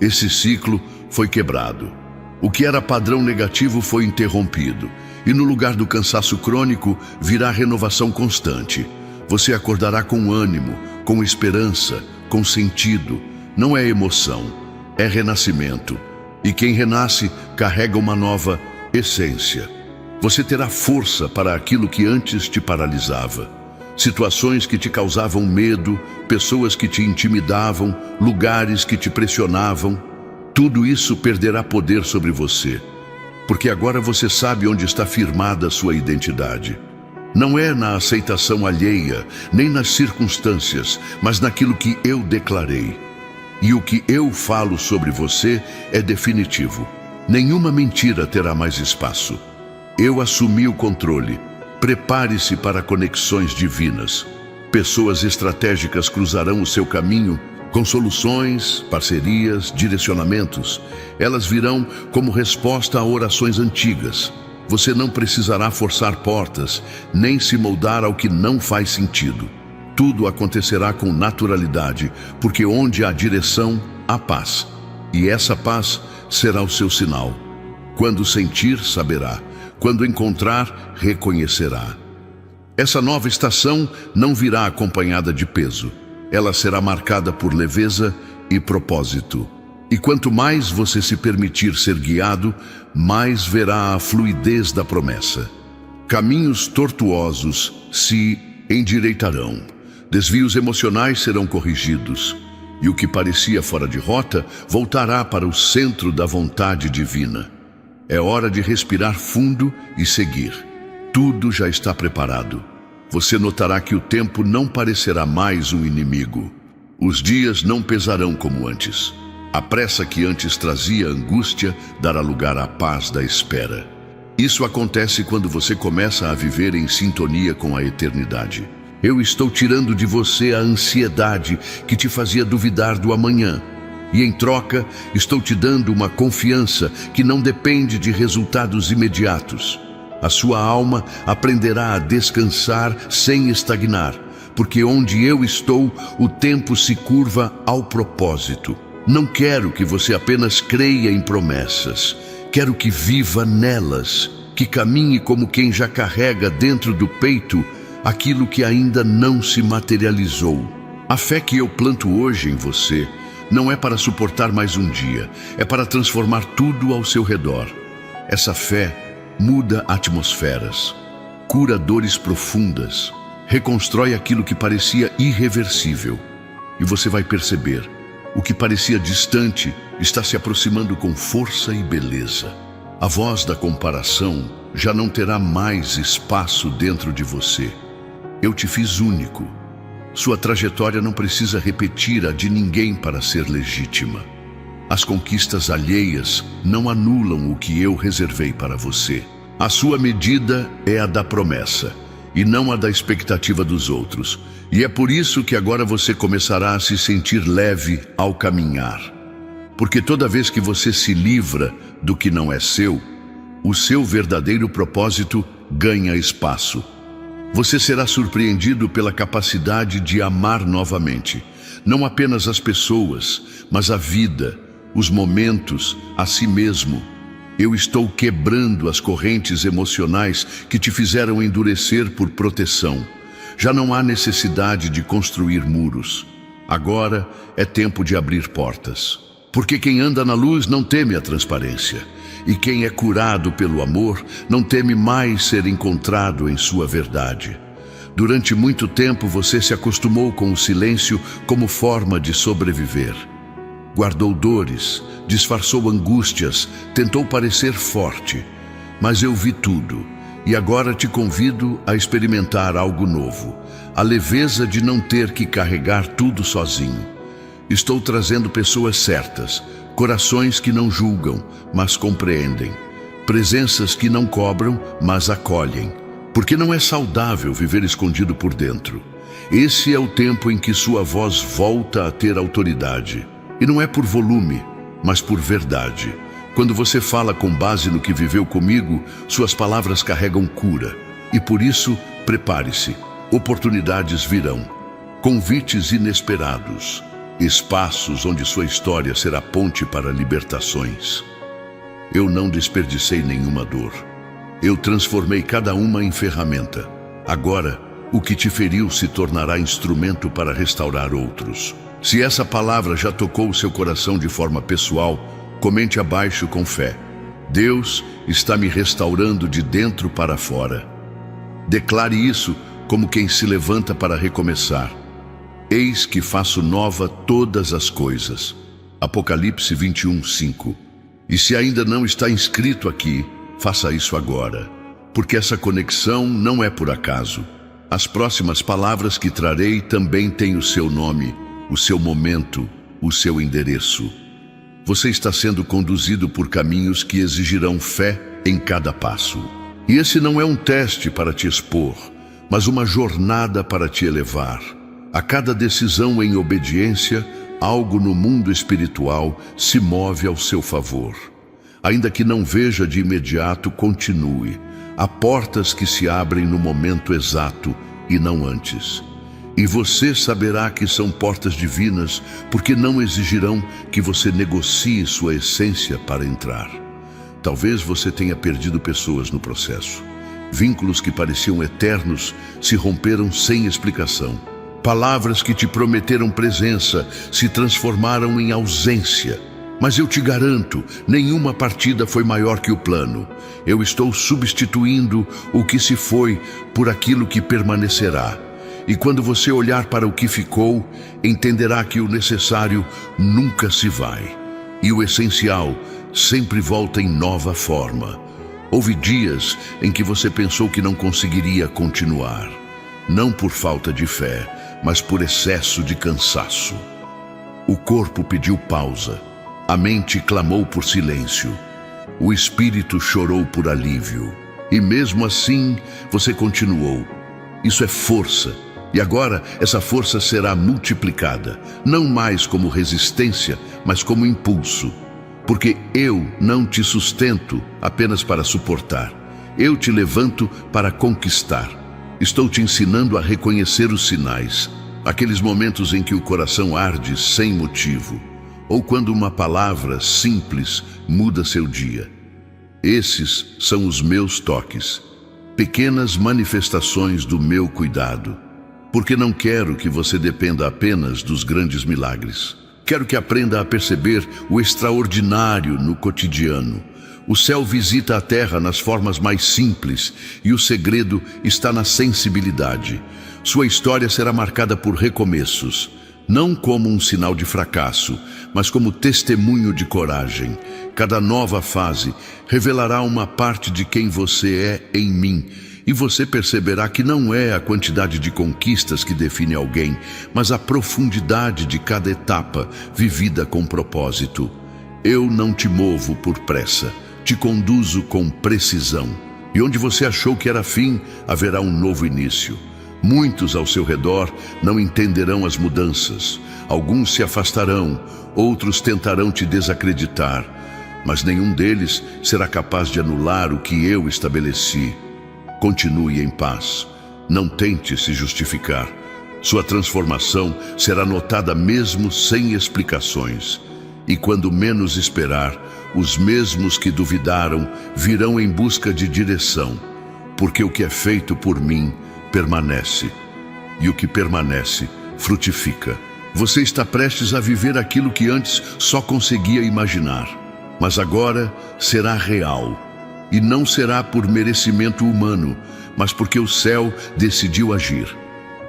esse ciclo foi quebrado. O que era padrão negativo foi interrompido. E no lugar do cansaço crônico, virá renovação constante. Você acordará com ânimo, com esperança, com sentido. Não é emoção, é renascimento. E quem renasce carrega uma nova essência. Você terá força para aquilo que antes te paralisava. Situações que te causavam medo, pessoas que te intimidavam, lugares que te pressionavam. Tudo isso perderá poder sobre você. Porque agora você sabe onde está firmada a sua identidade. Não é na aceitação alheia, nem nas circunstâncias, mas naquilo que eu declarei. E o que eu falo sobre você é definitivo. Nenhuma mentira terá mais espaço. Eu assumi o controle. Prepare-se para conexões divinas. Pessoas estratégicas cruzarão o seu caminho com soluções, parcerias, direcionamentos. Elas virão como resposta a orações antigas. Você não precisará forçar portas, nem se moldar ao que não faz sentido. Tudo acontecerá com naturalidade, porque onde há direção, há paz. E essa paz será o seu sinal. Quando sentir, saberá. Quando encontrar, reconhecerá. Essa nova estação não virá acompanhada de peso. Ela será marcada por leveza e propósito. E quanto mais você se permitir ser guiado, mais verá a fluidez da promessa. Caminhos tortuosos se endireitarão. Desvios emocionais serão corrigidos. E o que parecia fora de rota voltará para o centro da vontade divina. É hora de respirar fundo e seguir. Tudo já está preparado. Você notará que o tempo não parecerá mais um inimigo. Os dias não pesarão como antes. A pressa que antes trazia angústia dará lugar à paz da espera. Isso acontece quando você começa a viver em sintonia com a eternidade. Eu estou tirando de você a ansiedade que te fazia duvidar do amanhã. E em troca, estou te dando uma confiança que não depende de resultados imediatos. A sua alma aprenderá a descansar sem estagnar, porque onde eu estou, o tempo se curva ao propósito. Não quero que você apenas creia em promessas. Quero que viva nelas, que caminhe como quem já carrega dentro do peito aquilo que ainda não se materializou. A fé que eu planto hoje em você não é para suportar mais um dia, é para transformar tudo ao seu redor. Essa fé muda atmosferas, cura dores profundas, reconstrói aquilo que parecia irreversível. E você vai perceber, o que parecia distante está se aproximando com força e beleza. A voz da comparação já não terá mais espaço dentro de você. Eu te fiz único. Sua trajetória não precisa repetir a de ninguém para ser legítima. As conquistas alheias não anulam o que eu reservei para você. A sua medida é a da promessa, e não a da expectativa dos outros. E é por isso que agora você começará a se sentir leve ao caminhar. Porque toda vez que você se livra do que não é seu, o seu verdadeiro propósito ganha espaço. Você será surpreendido pela capacidade de amar novamente, não apenas as pessoas, mas a vida, os momentos, a si mesmo. Eu estou quebrando as correntes emocionais que te fizeram endurecer por proteção. Já não há necessidade de construir muros. Agora é tempo de abrir portas. Porque quem anda na luz não teme a transparência. E quem é curado pelo amor não teme mais ser encontrado em sua verdade. Durante muito tempo você se acostumou com o silêncio como forma de sobreviver. Guardou dores, disfarçou angústias, tentou parecer forte. Mas eu vi tudo, e agora te convido a experimentar algo novo. A leveza de não ter que carregar tudo sozinho. Estou trazendo pessoas certas, corações que não julgam, mas compreendem. Presenças que não cobram, mas acolhem. Porque não é saudável viver escondido por dentro. Esse é o tempo em que sua voz volta a ter autoridade. E não é por volume, mas por verdade. Quando você fala com base no que viveu comigo, suas palavras carregam cura. E por isso, prepare-se. Oportunidades virão. Convites inesperados. Espaços onde sua história será ponte para libertações. Eu não desperdicei nenhuma dor. Eu transformei cada uma em ferramenta. Agora, o que te feriu se tornará instrumento para restaurar outros. Se essa palavra já tocou o seu coração de forma pessoal, comente abaixo com fé. Deus está me restaurando de dentro para fora. Declare isso como quem se levanta para recomeçar. Eis que faço nova todas as coisas. Apocalipse 21:5. E se ainda não está inscrito aqui, faça isso agora, porque essa conexão não é por acaso. As próximas palavras que trarei também têm o seu nome, o seu momento, o seu endereço. Você está sendo conduzido por caminhos que exigirão fé em cada passo. E esse não é um teste para te expor, mas uma jornada para te elevar. A cada decisão em obediência, algo no mundo espiritual se move ao seu favor. Ainda que não veja de imediato, continue. Há portas que se abrem no momento exato e não antes. E você saberá que são portas divinas, porque não exigirão que você negocie sua essência para entrar. Talvez você tenha perdido pessoas no processo. Vínculos que pareciam eternos se romperam sem explicação. Palavras que te prometeram presença se transformaram em ausência. Mas eu te garanto, nenhuma partida foi maior que o plano. Eu estou substituindo o que se foi por aquilo que permanecerá. E quando você olhar para o que ficou, entenderá que o necessário nunca se vai. E o essencial sempre volta em nova forma. Houve dias em que você pensou que não conseguiria continuar. Não por falta de fé, mas por excesso de cansaço. O corpo pediu pausa. A mente clamou por silêncio. O espírito chorou por alívio. E mesmo assim, você continuou. Isso é força. E agora, essa força será multiplicada. Não mais como resistência, mas como impulso. Porque eu não te sustento apenas para suportar. Eu te levanto para conquistar. Estou te ensinando a reconhecer os sinais. Aqueles momentos em que o coração arde sem motivo. Ou quando uma palavra simples muda seu dia. Esses são os meus toques, pequenas manifestações do meu cuidado. Porque não quero que você dependa apenas dos grandes milagres. Quero que aprenda a perceber o extraordinário no cotidiano. O céu visita a terra nas formas mais simples e o segredo está na sensibilidade. Sua história será marcada por recomeços. Não como um sinal de fracasso, mas como testemunho de coragem. Cada nova fase revelará uma parte de quem você é em mim, e você perceberá que não é a quantidade de conquistas que define alguém, mas a profundidade de cada etapa vivida com propósito. Eu não te movo por pressa, te conduzo com precisão. E onde você achou que era fim, haverá um novo início. Muitos ao seu redor não entenderão as mudanças. Alguns se afastarão, outros tentarão te desacreditar. Mas nenhum deles será capaz de anular o que eu estabeleci. Continue em paz. Não tente se justificar. Sua transformação será notada mesmo sem explicações. E quando menos esperar, os mesmos que duvidaram virão em busca de direção. Porque o que é feito por mim permanece, e o que permanece frutifica. Você está prestes a viver aquilo que antes só conseguia imaginar, mas agora será real, e não será por merecimento humano, mas porque o céu decidiu agir.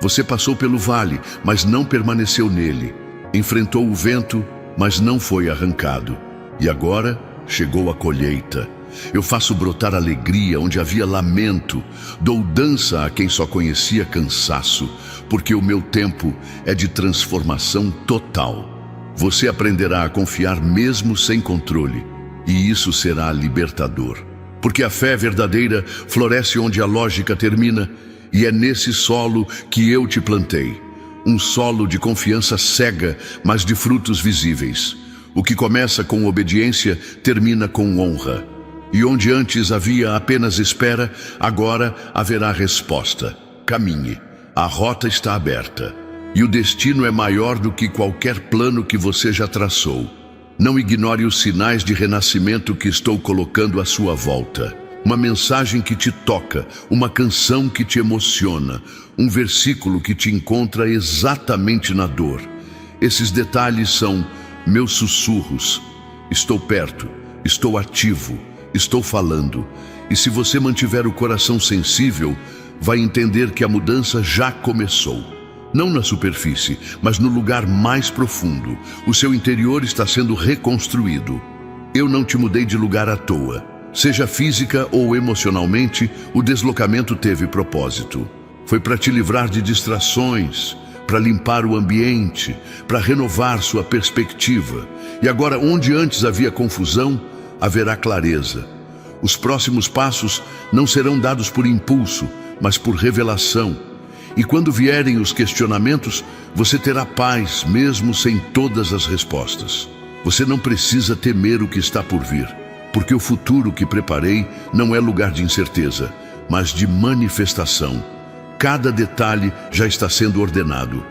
Você passou pelo vale, mas não permaneceu nele. Enfrentou o vento, mas não foi arrancado. E agora chegou a colheita. Eu faço brotar alegria onde havia lamento. Dou dança a quem só conhecia cansaço, porque o meu tempo é de transformação total. Você aprenderá a confiar mesmo sem controle, e isso será libertador. Porque a fé verdadeira floresce onde a lógica termina, e é nesse solo que eu te plantei. Um solo de confiança cega, mas de frutos visíveis. O que começa com obediência, termina com honra. E onde antes havia apenas espera, agora haverá resposta. Caminhe, a rota está aberta. E o destino é maior do que qualquer plano que você já traçou. Não ignore os sinais de renascimento que estou colocando à sua volta. Uma mensagem que te toca, uma canção que te emociona, um versículo que te encontra exatamente na dor. Esses detalhes são meus sussurros. Estou perto, estou ativo, estou falando. E se você mantiver o coração sensível, vai entender que a mudança já começou. Não na superfície, mas no lugar mais profundo. O seu interior está sendo reconstruído. Eu não te mudei de lugar à toa. Seja física ou emocionalmente, o deslocamento teve propósito. Foi para te livrar de distrações, para limpar o ambiente, para renovar sua perspectiva. E agora, onde antes havia confusão, haverá clareza. Os próximos passos não serão dados por impulso, mas por revelação. E quando vierem os questionamentos, você terá paz, mesmo sem todas as respostas. Você não precisa temer o que está por vir, porque o futuro que preparei não é lugar de incerteza, mas de manifestação. Cada detalhe já está sendo ordenado.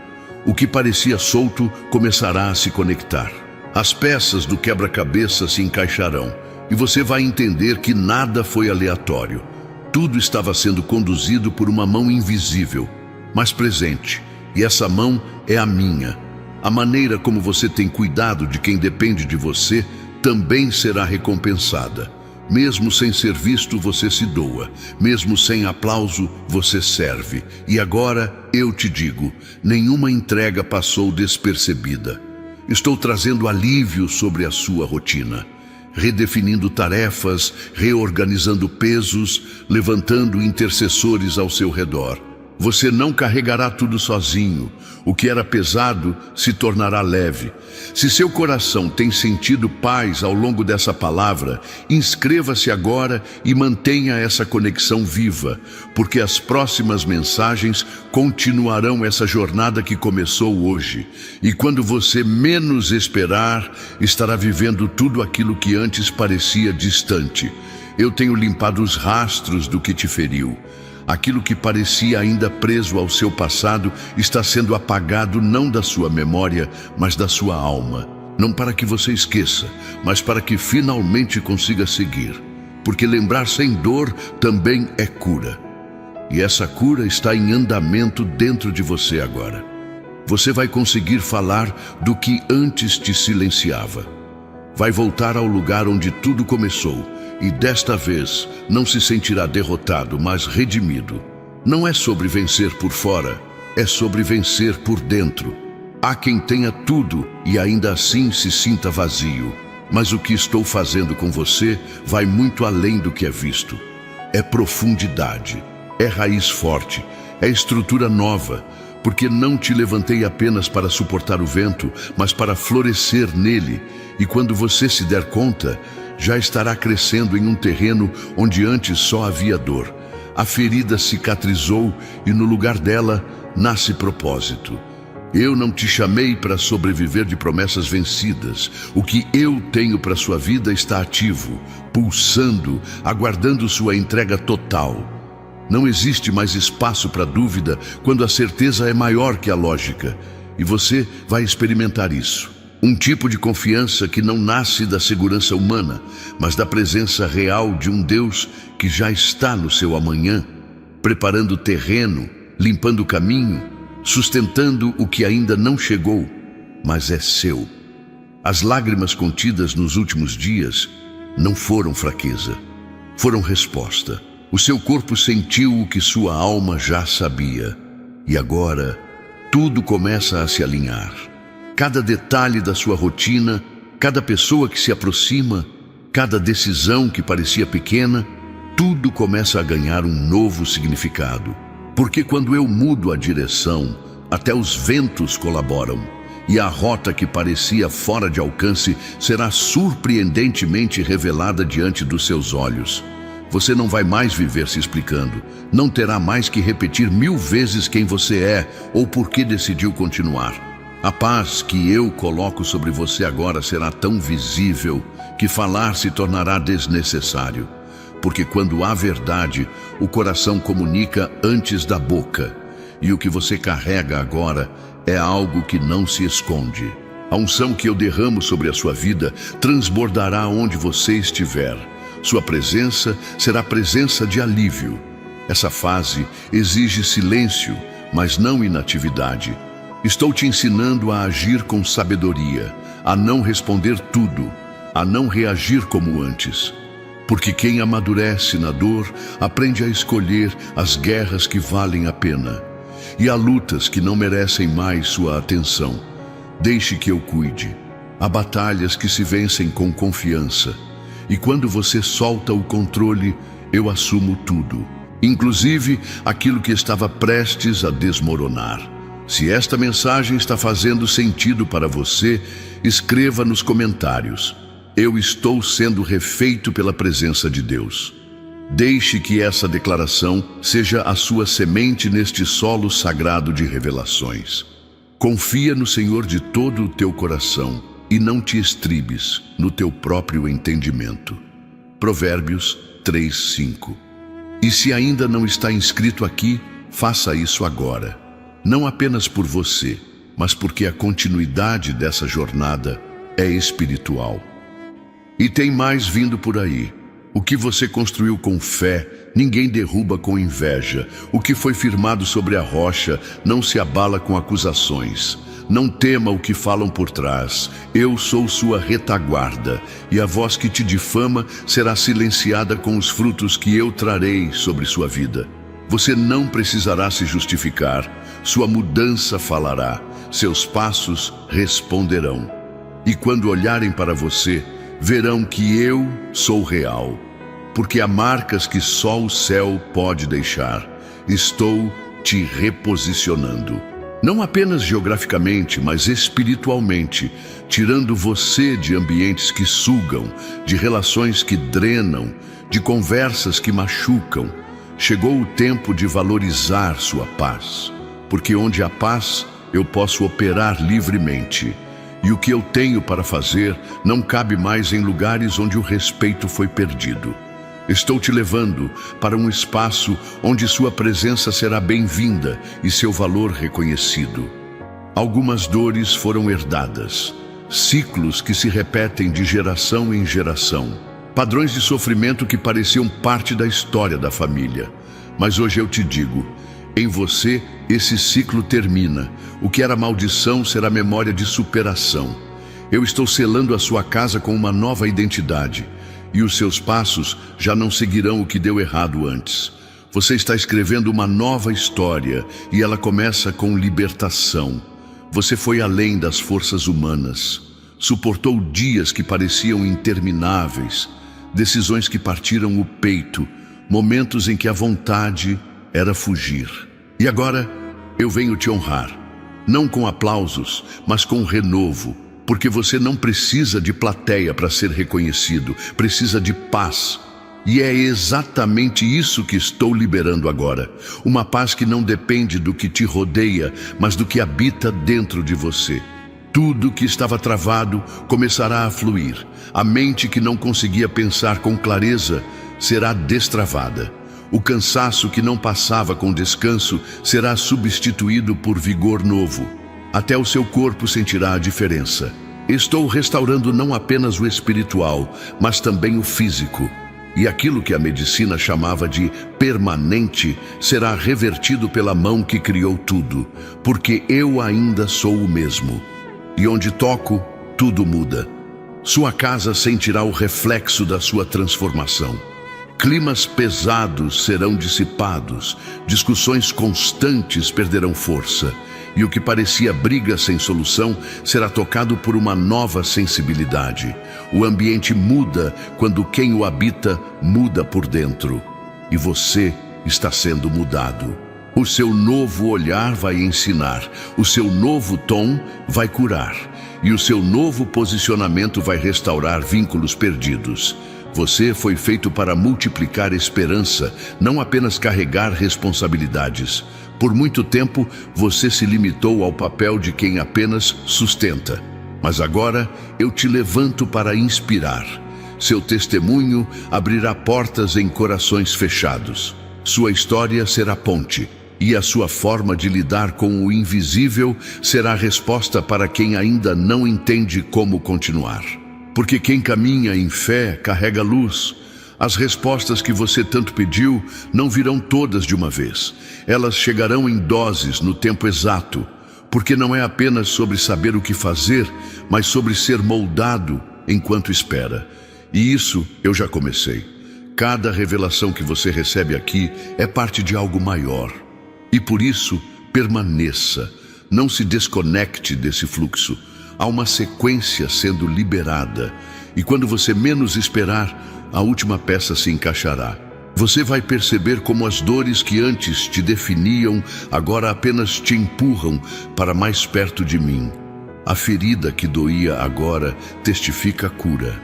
O que parecia solto começará a se conectar. As peças do quebra-cabeça se encaixarão, e você vai entender que nada foi aleatório. Tudo estava sendo conduzido por uma mão invisível, mas presente, e essa mão é a minha. A maneira como você tem cuidado de quem depende de você também será recompensada. Mesmo sem ser visto, você se doa. Mesmo sem aplauso, você serve. E agora, eu te digo, nenhuma entrega passou despercebida. Estou trazendo alívio sobre a sua rotina, redefinindo tarefas, reorganizando pesos, levantando intercessores ao seu redor. Você não carregará tudo sozinho. O que era pesado se tornará leve. Se seu coração tem sentido paz ao longo dessa palavra, inscreva-se agora e mantenha essa conexão viva, porque as próximas mensagens continuarão essa jornada que começou hoje. E quando você menos esperar, estará vivendo tudo aquilo que antes parecia distante. Eu tenho limpado os rastros do que te feriu. Aquilo que parecia ainda preso ao seu passado está sendo apagado não da sua memória, mas da sua alma. Não para que você esqueça, mas para que finalmente consiga seguir. Porque lembrar sem dor também é cura. E essa cura está em andamento dentro de você agora. Você vai conseguir falar do que antes te silenciava. Vai voltar ao lugar onde tudo começou. E desta vez não se sentirá derrotado, mas redimido. Não é sobre vencer por fora, é sobre vencer por dentro. Há quem tenha tudo e ainda assim se sinta vazio. Mas o que estou fazendo com você vai muito além do que é visto. É profundidade, é raiz forte, é estrutura nova, porque não te levantei apenas para suportar o vento, mas para florescer nele. E quando você se der conta, já estará crescendo em um terreno onde antes só havia dor. A ferida cicatrizou e no lugar dela nasce propósito. Eu não te chamei para sobreviver de promessas vencidas. O que eu tenho para sua vida está ativo, pulsando, aguardando sua entrega total. Não existe mais espaço para dúvida quando a certeza é maior que a lógica. E você vai experimentar isso. Um tipo de confiança que não nasce da segurança humana, mas da presença real de um Deus que já está no seu amanhã, preparando o terreno, limpando o caminho, sustentando o que ainda não chegou, mas é seu. As lágrimas contidas nos últimos dias não foram fraqueza, foram resposta. O seu corpo sentiu o que sua alma já sabia. E agora, tudo começa a se alinhar. Cada detalhe da sua rotina, cada pessoa que se aproxima, cada decisão que parecia pequena, tudo começa a ganhar um novo significado. Porque quando eu mudo a direção, até os ventos colaboram, e a rota que parecia fora de alcance será surpreendentemente revelada diante dos seus olhos. Você não vai mais viver se explicando, não terá mais que repetir 1000 vezes quem você é ou por que decidiu continuar. A paz que eu coloco sobre você agora será tão visível que falar se tornará desnecessário. Porque quando há verdade, o coração comunica antes da boca. E o que você carrega agora é algo que não se esconde. A unção que eu derramo sobre a sua vida transbordará onde você estiver. Sua presença será presença de alívio. Essa fase exige silêncio, mas não inatividade. Estou te ensinando a agir com sabedoria, a não responder tudo, a não reagir como antes. Porque quem amadurece na dor aprende a escolher as guerras que valem a pena. E há lutas que não merecem mais sua atenção. Deixe que eu cuide. Há batalhas que se vencem com confiança. E quando você solta o controle, eu assumo tudo, inclusive aquilo que estava prestes a desmoronar. Se esta mensagem está fazendo sentido para você, escreva nos comentários: eu estou sendo refeito pela presença de Deus. Deixe que essa declaração seja a sua semente neste solo sagrado de revelações. Confia no Senhor de todo o teu coração e não te estribes no teu próprio entendimento. Provérbios 3:5. E se ainda não está inscrito aqui, faça isso agora. Não apenas por você, mas porque a continuidade dessa jornada é espiritual. E tem mais vindo por aí. O que você construiu com fé, ninguém derruba com inveja. O que foi firmado sobre a rocha não se abala com acusações. Não tema o que falam por trás. Eu sou sua retaguarda, e a voz que te difama será silenciada com os frutos que eu trarei sobre sua vida. Você não precisará se justificar. Sua mudança falará. Seus passos responderão. E quando olharem para você, verão que eu sou real, porque há marcas que só o céu pode deixar. Estou te reposicionando, não apenas geograficamente, mas espiritualmente, tirando você de ambientes que sugam, de relações que drenam, de conversas que machucam. Chegou o tempo de valorizar sua paz, porque onde há paz, eu posso operar livremente. E o que eu tenho para fazer não cabe mais em lugares onde o respeito foi perdido. Estou te levando para um espaço onde sua presença será bem-vinda e seu valor reconhecido. Algumas dores foram herdadas, ciclos que se repetem de geração em geração, padrões de sofrimento que pareciam parte da história da família. Mas hoje eu te digo, em você, esse ciclo termina. O que era maldição será memória de superação. Eu estou selando a sua casa com uma nova identidade, e os seus passos já não seguirão o que deu errado antes. Você está escrevendo uma nova história, e ela começa com libertação. Você foi além das forças humanas. Suportou dias que pareciam intermináveis, decisões que partiram o peito, momentos em que a vontade era fugir. E agora eu venho te honrar, não com aplausos, mas com renovo, porque você não precisa de plateia para ser reconhecido, precisa de paz. E é exatamente isso que estou liberando agora. Uma paz que não depende do que te rodeia, mas do que habita dentro de você. Tudo que estava travado começará a fluir. A mente que não conseguia pensar com clareza será destravada. O cansaço que não passava com descanso será substituído por vigor novo. Até o seu corpo sentirá a diferença. Estou restaurando não apenas o espiritual, mas também o físico. E aquilo que a medicina chamava de permanente será revertido pela mão que criou tudo, porque eu ainda sou o mesmo. E onde toco, tudo muda. Sua casa sentirá o reflexo da sua transformação. Climas pesados serão dissipados, discussões constantes perderão força, e o que parecia briga sem solução será tocado por uma nova sensibilidade. O ambiente muda quando quem o habita muda por dentro, e você está sendo mudado. O seu novo olhar vai ensinar, o seu novo tom vai curar, e o seu novo posicionamento vai restaurar vínculos perdidos. Você foi feito para multiplicar esperança, não apenas carregar responsabilidades. Por muito tempo, você se limitou ao papel de quem apenas sustenta. Mas agora, eu te levanto para inspirar. Seu testemunho abrirá portas em corações fechados. Sua história será ponte, e a sua forma de lidar com o invisível será resposta para quem ainda não entende como continuar. Porque quem caminha em fé carrega luz. As respostas que você tanto pediu não virão todas de uma vez. Elas chegarão em doses no tempo exato, porque não é apenas sobre saber o que fazer, mas sobre ser moldado enquanto espera. E isso eu já comecei. Cada revelação que você recebe aqui é parte de algo maior. E por isso, permaneça. Não se desconecte desse fluxo. Há uma sequência sendo liberada. E quando você menos esperar, a última peça se encaixará. Você vai perceber como as dores que antes te definiam, agora apenas te empurram para mais perto de mim. A ferida que doía agora testifica a cura.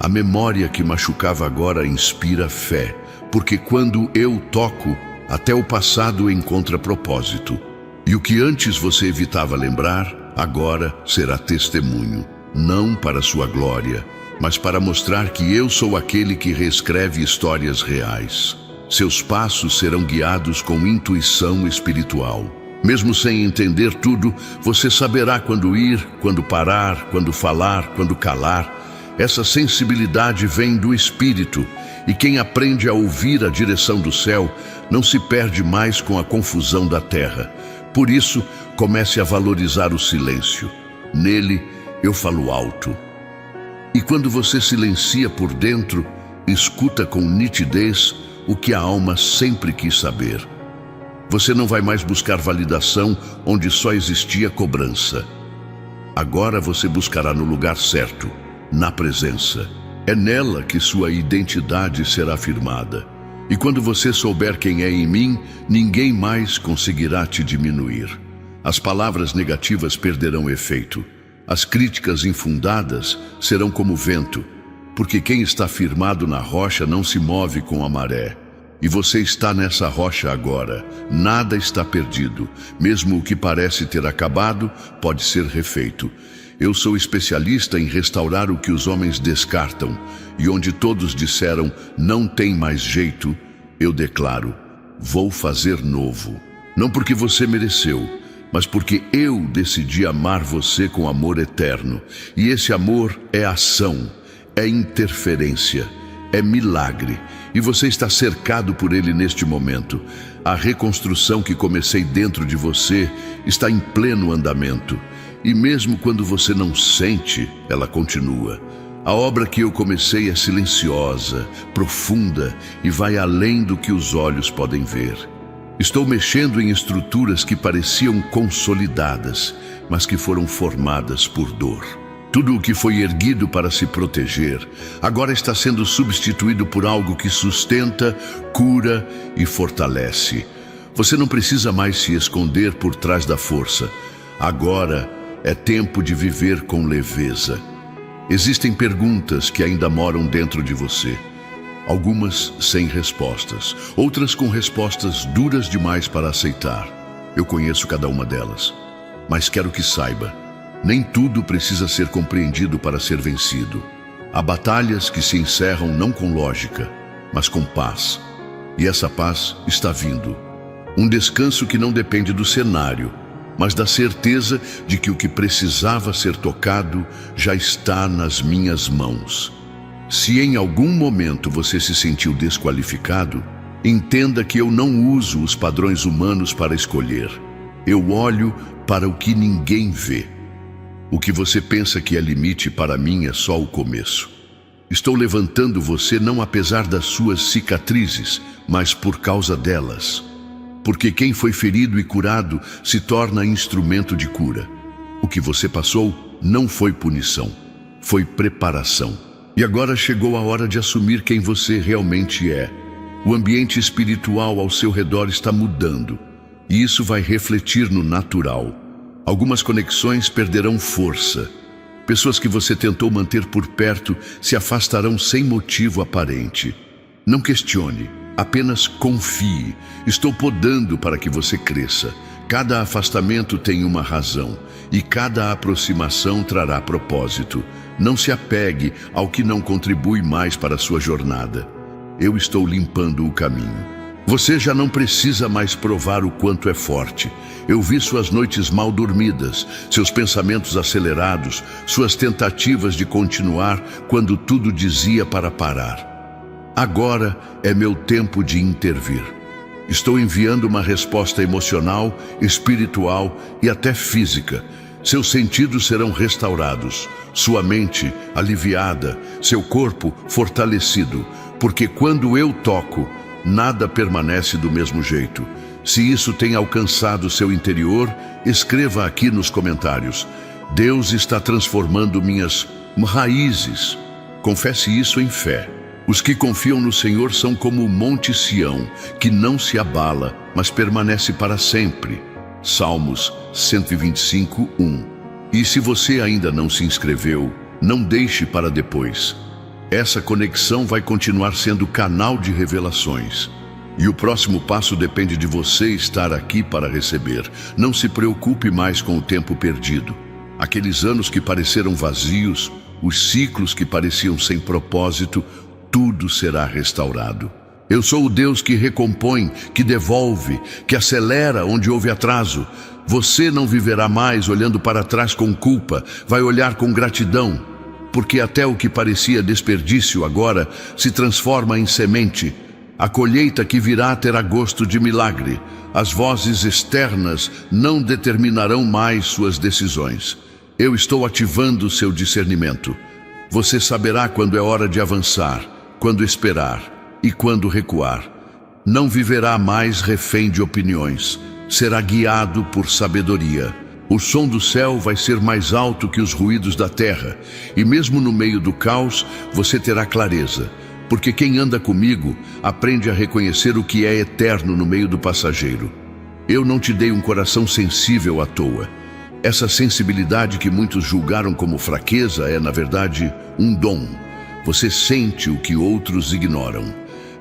A memória que machucava agora inspira fé, porque quando eu toco, até o passado encontra propósito. E o que antes você evitava lembrar, agora será testemunho, não para sua glória, mas para mostrar que eu sou aquele que reescreve histórias reais. Seus passos serão guiados com intuição espiritual. Mesmo sem entender tudo, você saberá quando ir, quando parar, quando falar, quando calar. Essa sensibilidade vem do Espírito, e quem aprende a ouvir a direção do céu não se perde mais com a confusão da terra. Por isso, comece a valorizar o silêncio. Nele, eu falo alto. E quando você silencia por dentro, escuta com nitidez o que a alma sempre quis saber. Você não vai mais buscar validação onde só existia cobrança. Agora você buscará no lugar certo, na presença. É nela que sua identidade será firmada. E quando você souber quem é em mim, ninguém mais conseguirá te diminuir. As palavras negativas perderão efeito. As críticas infundadas serão como vento, porque quem está firmado na rocha não se move com a maré. E você está nessa rocha agora. Nada está perdido. Mesmo o que parece ter acabado, pode ser refeito. Eu sou especialista em restaurar o que os homens descartam, e onde todos disseram, não tem mais jeito, eu declaro, vou fazer novo. Não porque você mereceu, mas porque eu decidi amar você com amor eterno. E esse amor é ação, é interferência, é milagre. E você está cercado por ele neste momento. A reconstrução que comecei dentro de você está em pleno andamento. E mesmo quando você não sente, ela continua. A obra que eu comecei é silenciosa, profunda e vai além do que os olhos podem ver. Estou mexendo em estruturas que pareciam consolidadas, mas que foram formadas por dor. Tudo o que foi erguido para se proteger, agora está sendo substituído por algo que sustenta, cura e fortalece. Você não precisa mais se esconder por trás da força. Agora é tempo de viver com leveza. Existem perguntas que ainda moram dentro de você. Algumas sem respostas, outras com respostas duras demais para aceitar. Eu conheço cada uma delas, mas quero que saiba, nem tudo precisa ser compreendido para ser vencido. Há batalhas que se encerram não com lógica, mas com paz. E essa paz está vindo. Um descanso que não depende do cenário, mas da certeza de que o que precisava ser tocado já está nas minhas mãos. Se em algum momento você se sentiu desqualificado, entenda que eu não uso os padrões humanos para escolher. Eu olho para o que ninguém vê. O que você pensa que é limite, para mim é só o começo. Estou levantando você não apesar das suas cicatrizes, mas por causa delas. Porque quem foi ferido e curado se torna instrumento de cura. O que você passou não foi punição, foi preparação. E agora chegou a hora de assumir quem você realmente é. O ambiente espiritual ao seu redor está mudando, e isso vai refletir no natural. Algumas conexões perderão força. Pessoas que você tentou manter por perto se afastarão sem motivo aparente. Não questione, apenas confie. Estou podando para que você cresça. Cada afastamento tem uma razão, e cada aproximação trará propósito. Não se apegue ao que não contribui mais para a sua jornada. Eu estou limpando o caminho. Você já não precisa mais provar o quanto é forte. Eu vi suas noites mal dormidas, seus pensamentos acelerados, suas tentativas de continuar quando tudo dizia para parar. Agora é meu tempo de intervir. Estou enviando uma resposta emocional, espiritual e até física. Seus sentidos serão restaurados, sua mente aliviada, seu corpo fortalecido, porque quando eu toco, nada permanece do mesmo jeito. Se isso tem alcançado seu interior, escreva aqui nos comentários. Deus está transformando minhas raízes. Confesse isso em fé. Os que confiam no Senhor são como o Monte Sião, que não se abala, mas permanece para sempre. Salmos 125, 1. E se você ainda não se inscreveu, não deixe para depois. Essa conexão vai continuar sendo canal de revelações. E o próximo passo depende de você estar aqui para receber. Não se preocupe mais com o tempo perdido. Aqueles anos que pareceram vazios, os ciclos que pareciam sem propósito, tudo será restaurado. Eu sou o Deus que recompõe, que devolve, que acelera onde houve atraso. Você não viverá mais olhando para trás com culpa, vai olhar com gratidão, porque até o que parecia desperdício agora se transforma em semente. A colheita que virá terá gosto de milagre. As vozes externas não determinarão mais suas decisões. Eu estou ativando seu discernimento. Você saberá quando é hora de avançar, quando esperar e quando recuar. Não viverá mais refém de opiniões. Será guiado por sabedoria. O som do céu vai ser mais alto que os ruídos da terra, e mesmo no meio do caos, você terá clareza. Porque quem anda comigo aprende a reconhecer o que é eterno no meio do passageiro. Eu não te dei um coração sensível à toa. Essa sensibilidade que muitos julgaram como fraqueza é, na verdade, um dom. Você sente o que outros ignoram.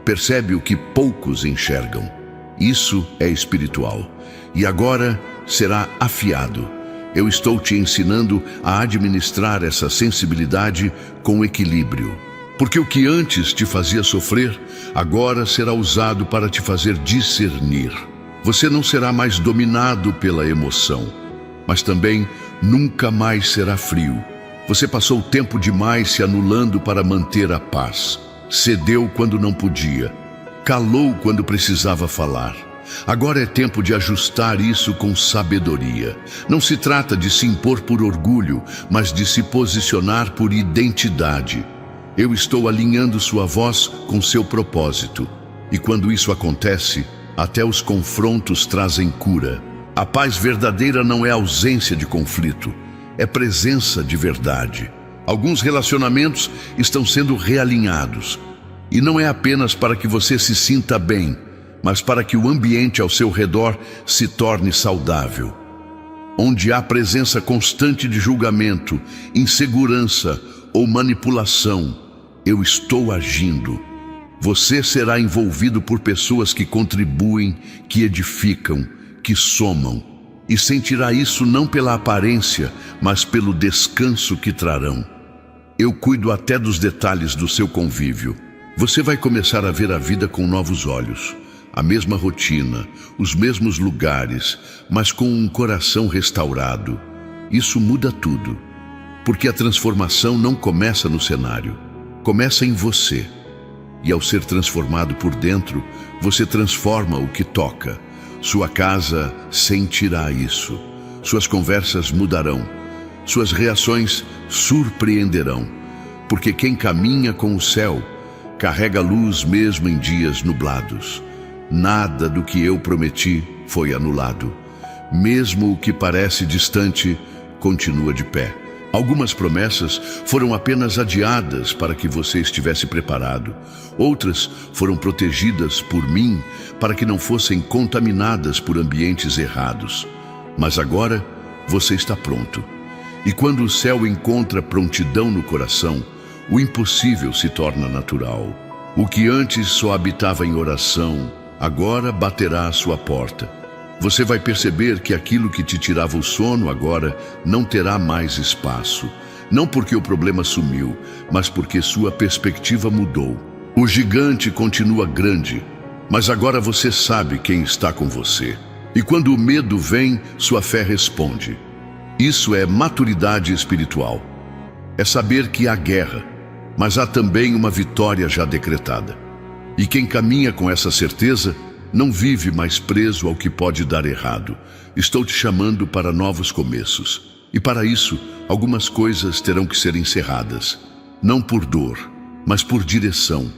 Percebe o que poucos enxergam. Isso é espiritual. E agora será afiado. Eu estou te ensinando a administrar essa sensibilidade com equilíbrio. Porque o que antes te fazia sofrer, agora será usado para te fazer discernir. Você não será mais dominado pela emoção, mas também nunca mais será frio. Você passou tempo demais se anulando para manter a paz. Cedeu quando não podia. Calou quando precisava falar. Agora é tempo de ajustar isso com sabedoria. Não se trata de se impor por orgulho, mas de se posicionar por identidade. Eu estou alinhando sua voz com seu propósito. E quando isso acontece, até os confrontos trazem cura. A paz verdadeira não é ausência de conflito, é presença de verdade. Alguns relacionamentos estão sendo realinhados. E não é apenas para que você se sinta bem, mas para que o ambiente ao seu redor se torne saudável. Onde há presença constante de julgamento, insegurança ou manipulação, eu estou agindo. Você será envolvido por pessoas que contribuem, que edificam, que somam, e sentirá isso não pela aparência, mas pelo descanso que trarão. Eu cuido até dos detalhes do seu convívio. Você vai começar a ver a vida com novos olhos. A mesma rotina, os mesmos lugares, mas com um coração restaurado. Isso muda tudo. Porque a transformação não começa no cenário, começa em você. E ao ser transformado por dentro, você transforma o que toca. Sua casa sentirá isso. Suas conversas mudarão. Suas reações surpreenderão. Porque quem caminha com o céu, carrega luz mesmo em dias nublados. Nada do que eu prometi foi anulado. Mesmo o que parece distante, continua de pé. Algumas promessas foram apenas adiadas para que você estivesse preparado. Outras foram protegidas por mim para que não fossem contaminadas por ambientes errados. Mas agora você está pronto. E quando o céu encontra prontidão no coração, o impossível se torna natural. O que antes só habitava em oração, agora baterá à sua porta. Você vai perceber que aquilo que te tirava o sono agora não terá mais espaço. Não porque o problema sumiu, mas porque sua perspectiva mudou. O gigante continua grande, mas agora você sabe quem está com você. E quando o medo vem, sua fé responde. Isso é maturidade espiritual. É saber que há guerra, mas há também uma vitória já decretada. E quem caminha com essa certeza não vive mais preso ao que pode dar errado. Estou te chamando para novos começos. E para isso, algumas coisas terão que ser encerradas. Não por dor, mas por direção.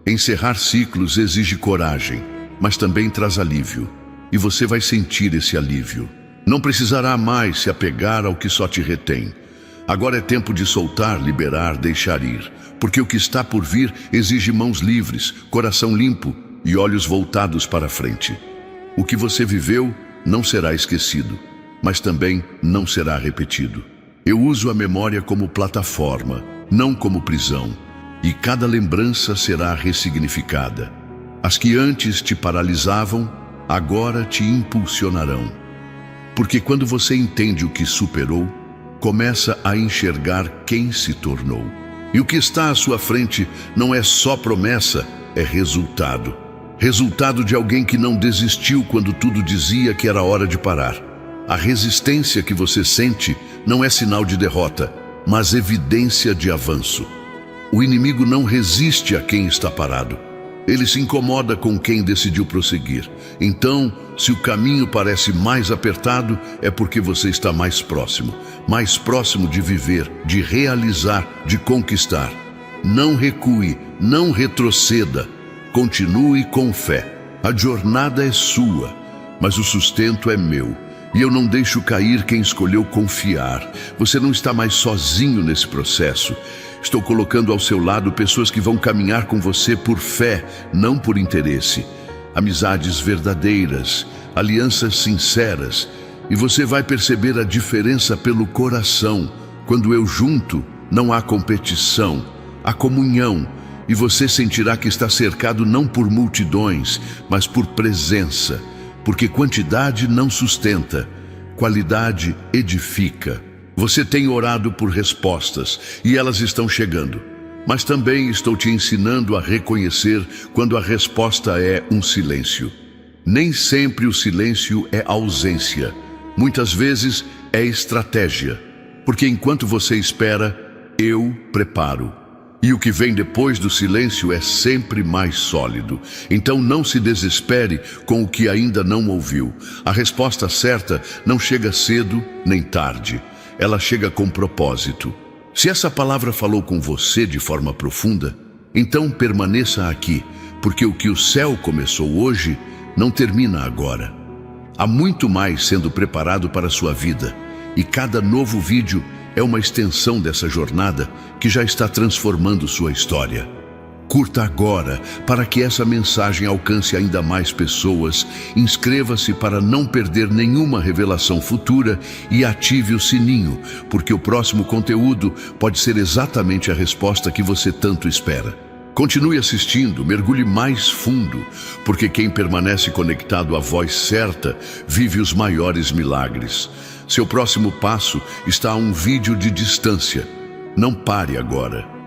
Encerrar ciclos exige coragem, mas também traz alívio. E você vai sentir esse alívio. Não precisará mais se apegar ao que só te retém. Agora é tempo de soltar, liberar, deixar ir. Porque o que está por vir exige mãos livres, coração limpo e olhos voltados para frente. O que você viveu não será esquecido, mas também não será repetido. Eu uso a memória como plataforma, não como prisão, e cada lembrança será ressignificada. As que antes te paralisavam, agora te impulsionarão. Porque quando você entende o que superou, começa a enxergar quem se tornou. E o que está à sua frente não é só promessa, é resultado. Resultado de alguém que não desistiu quando tudo dizia que era hora de parar. A resistência que você sente não é sinal de derrota, mas evidência de avanço. O inimigo não resiste a quem está parado. Ele se incomoda com quem decidiu prosseguir. Então, se o caminho parece mais apertado, é porque você está mais próximo de viver, de realizar, de conquistar. Não recue, não retroceda. Continue com fé. A jornada é sua, mas o sustento é meu. E eu não deixo cair quem escolheu confiar. Você não está mais sozinho nesse processo. Estou colocando ao seu lado pessoas que vão caminhar com você por fé, não por interesse. Amizades verdadeiras, alianças sinceras. E você vai perceber a diferença pelo coração. Quando eu junto, não há competição, há comunhão. E você sentirá que está cercado não por multidões, mas por presença. Porque quantidade não sustenta, qualidade edifica. Você tem orado por respostas e elas estão chegando. Mas também estou te ensinando a reconhecer quando a resposta é um silêncio. Nem sempre o silêncio é ausência. Muitas vezes é estratégia. Porque enquanto você espera, eu preparo. E o que vem depois do silêncio é sempre mais sólido. Então não se desespere com o que ainda não ouviu. A resposta certa não chega cedo nem tarde. Ela chega com propósito. Se essa palavra falou com você de forma profunda, então permaneça aqui, porque o que o céu começou hoje não termina agora. Há muito mais sendo preparado para a sua vida, e cada novo vídeo é uma extensão dessa jornada que já está transformando sua história. Curta agora para que essa mensagem alcance ainda mais pessoas. Inscreva-se para não perder nenhuma revelação futura e ative o sininho, porque o próximo conteúdo pode ser exatamente a resposta que você tanto espera. Continue assistindo, mergulhe mais fundo, porque quem permanece conectado à voz certa vive os maiores milagres. Seu próximo passo está a um vídeo de distância. Não pare agora.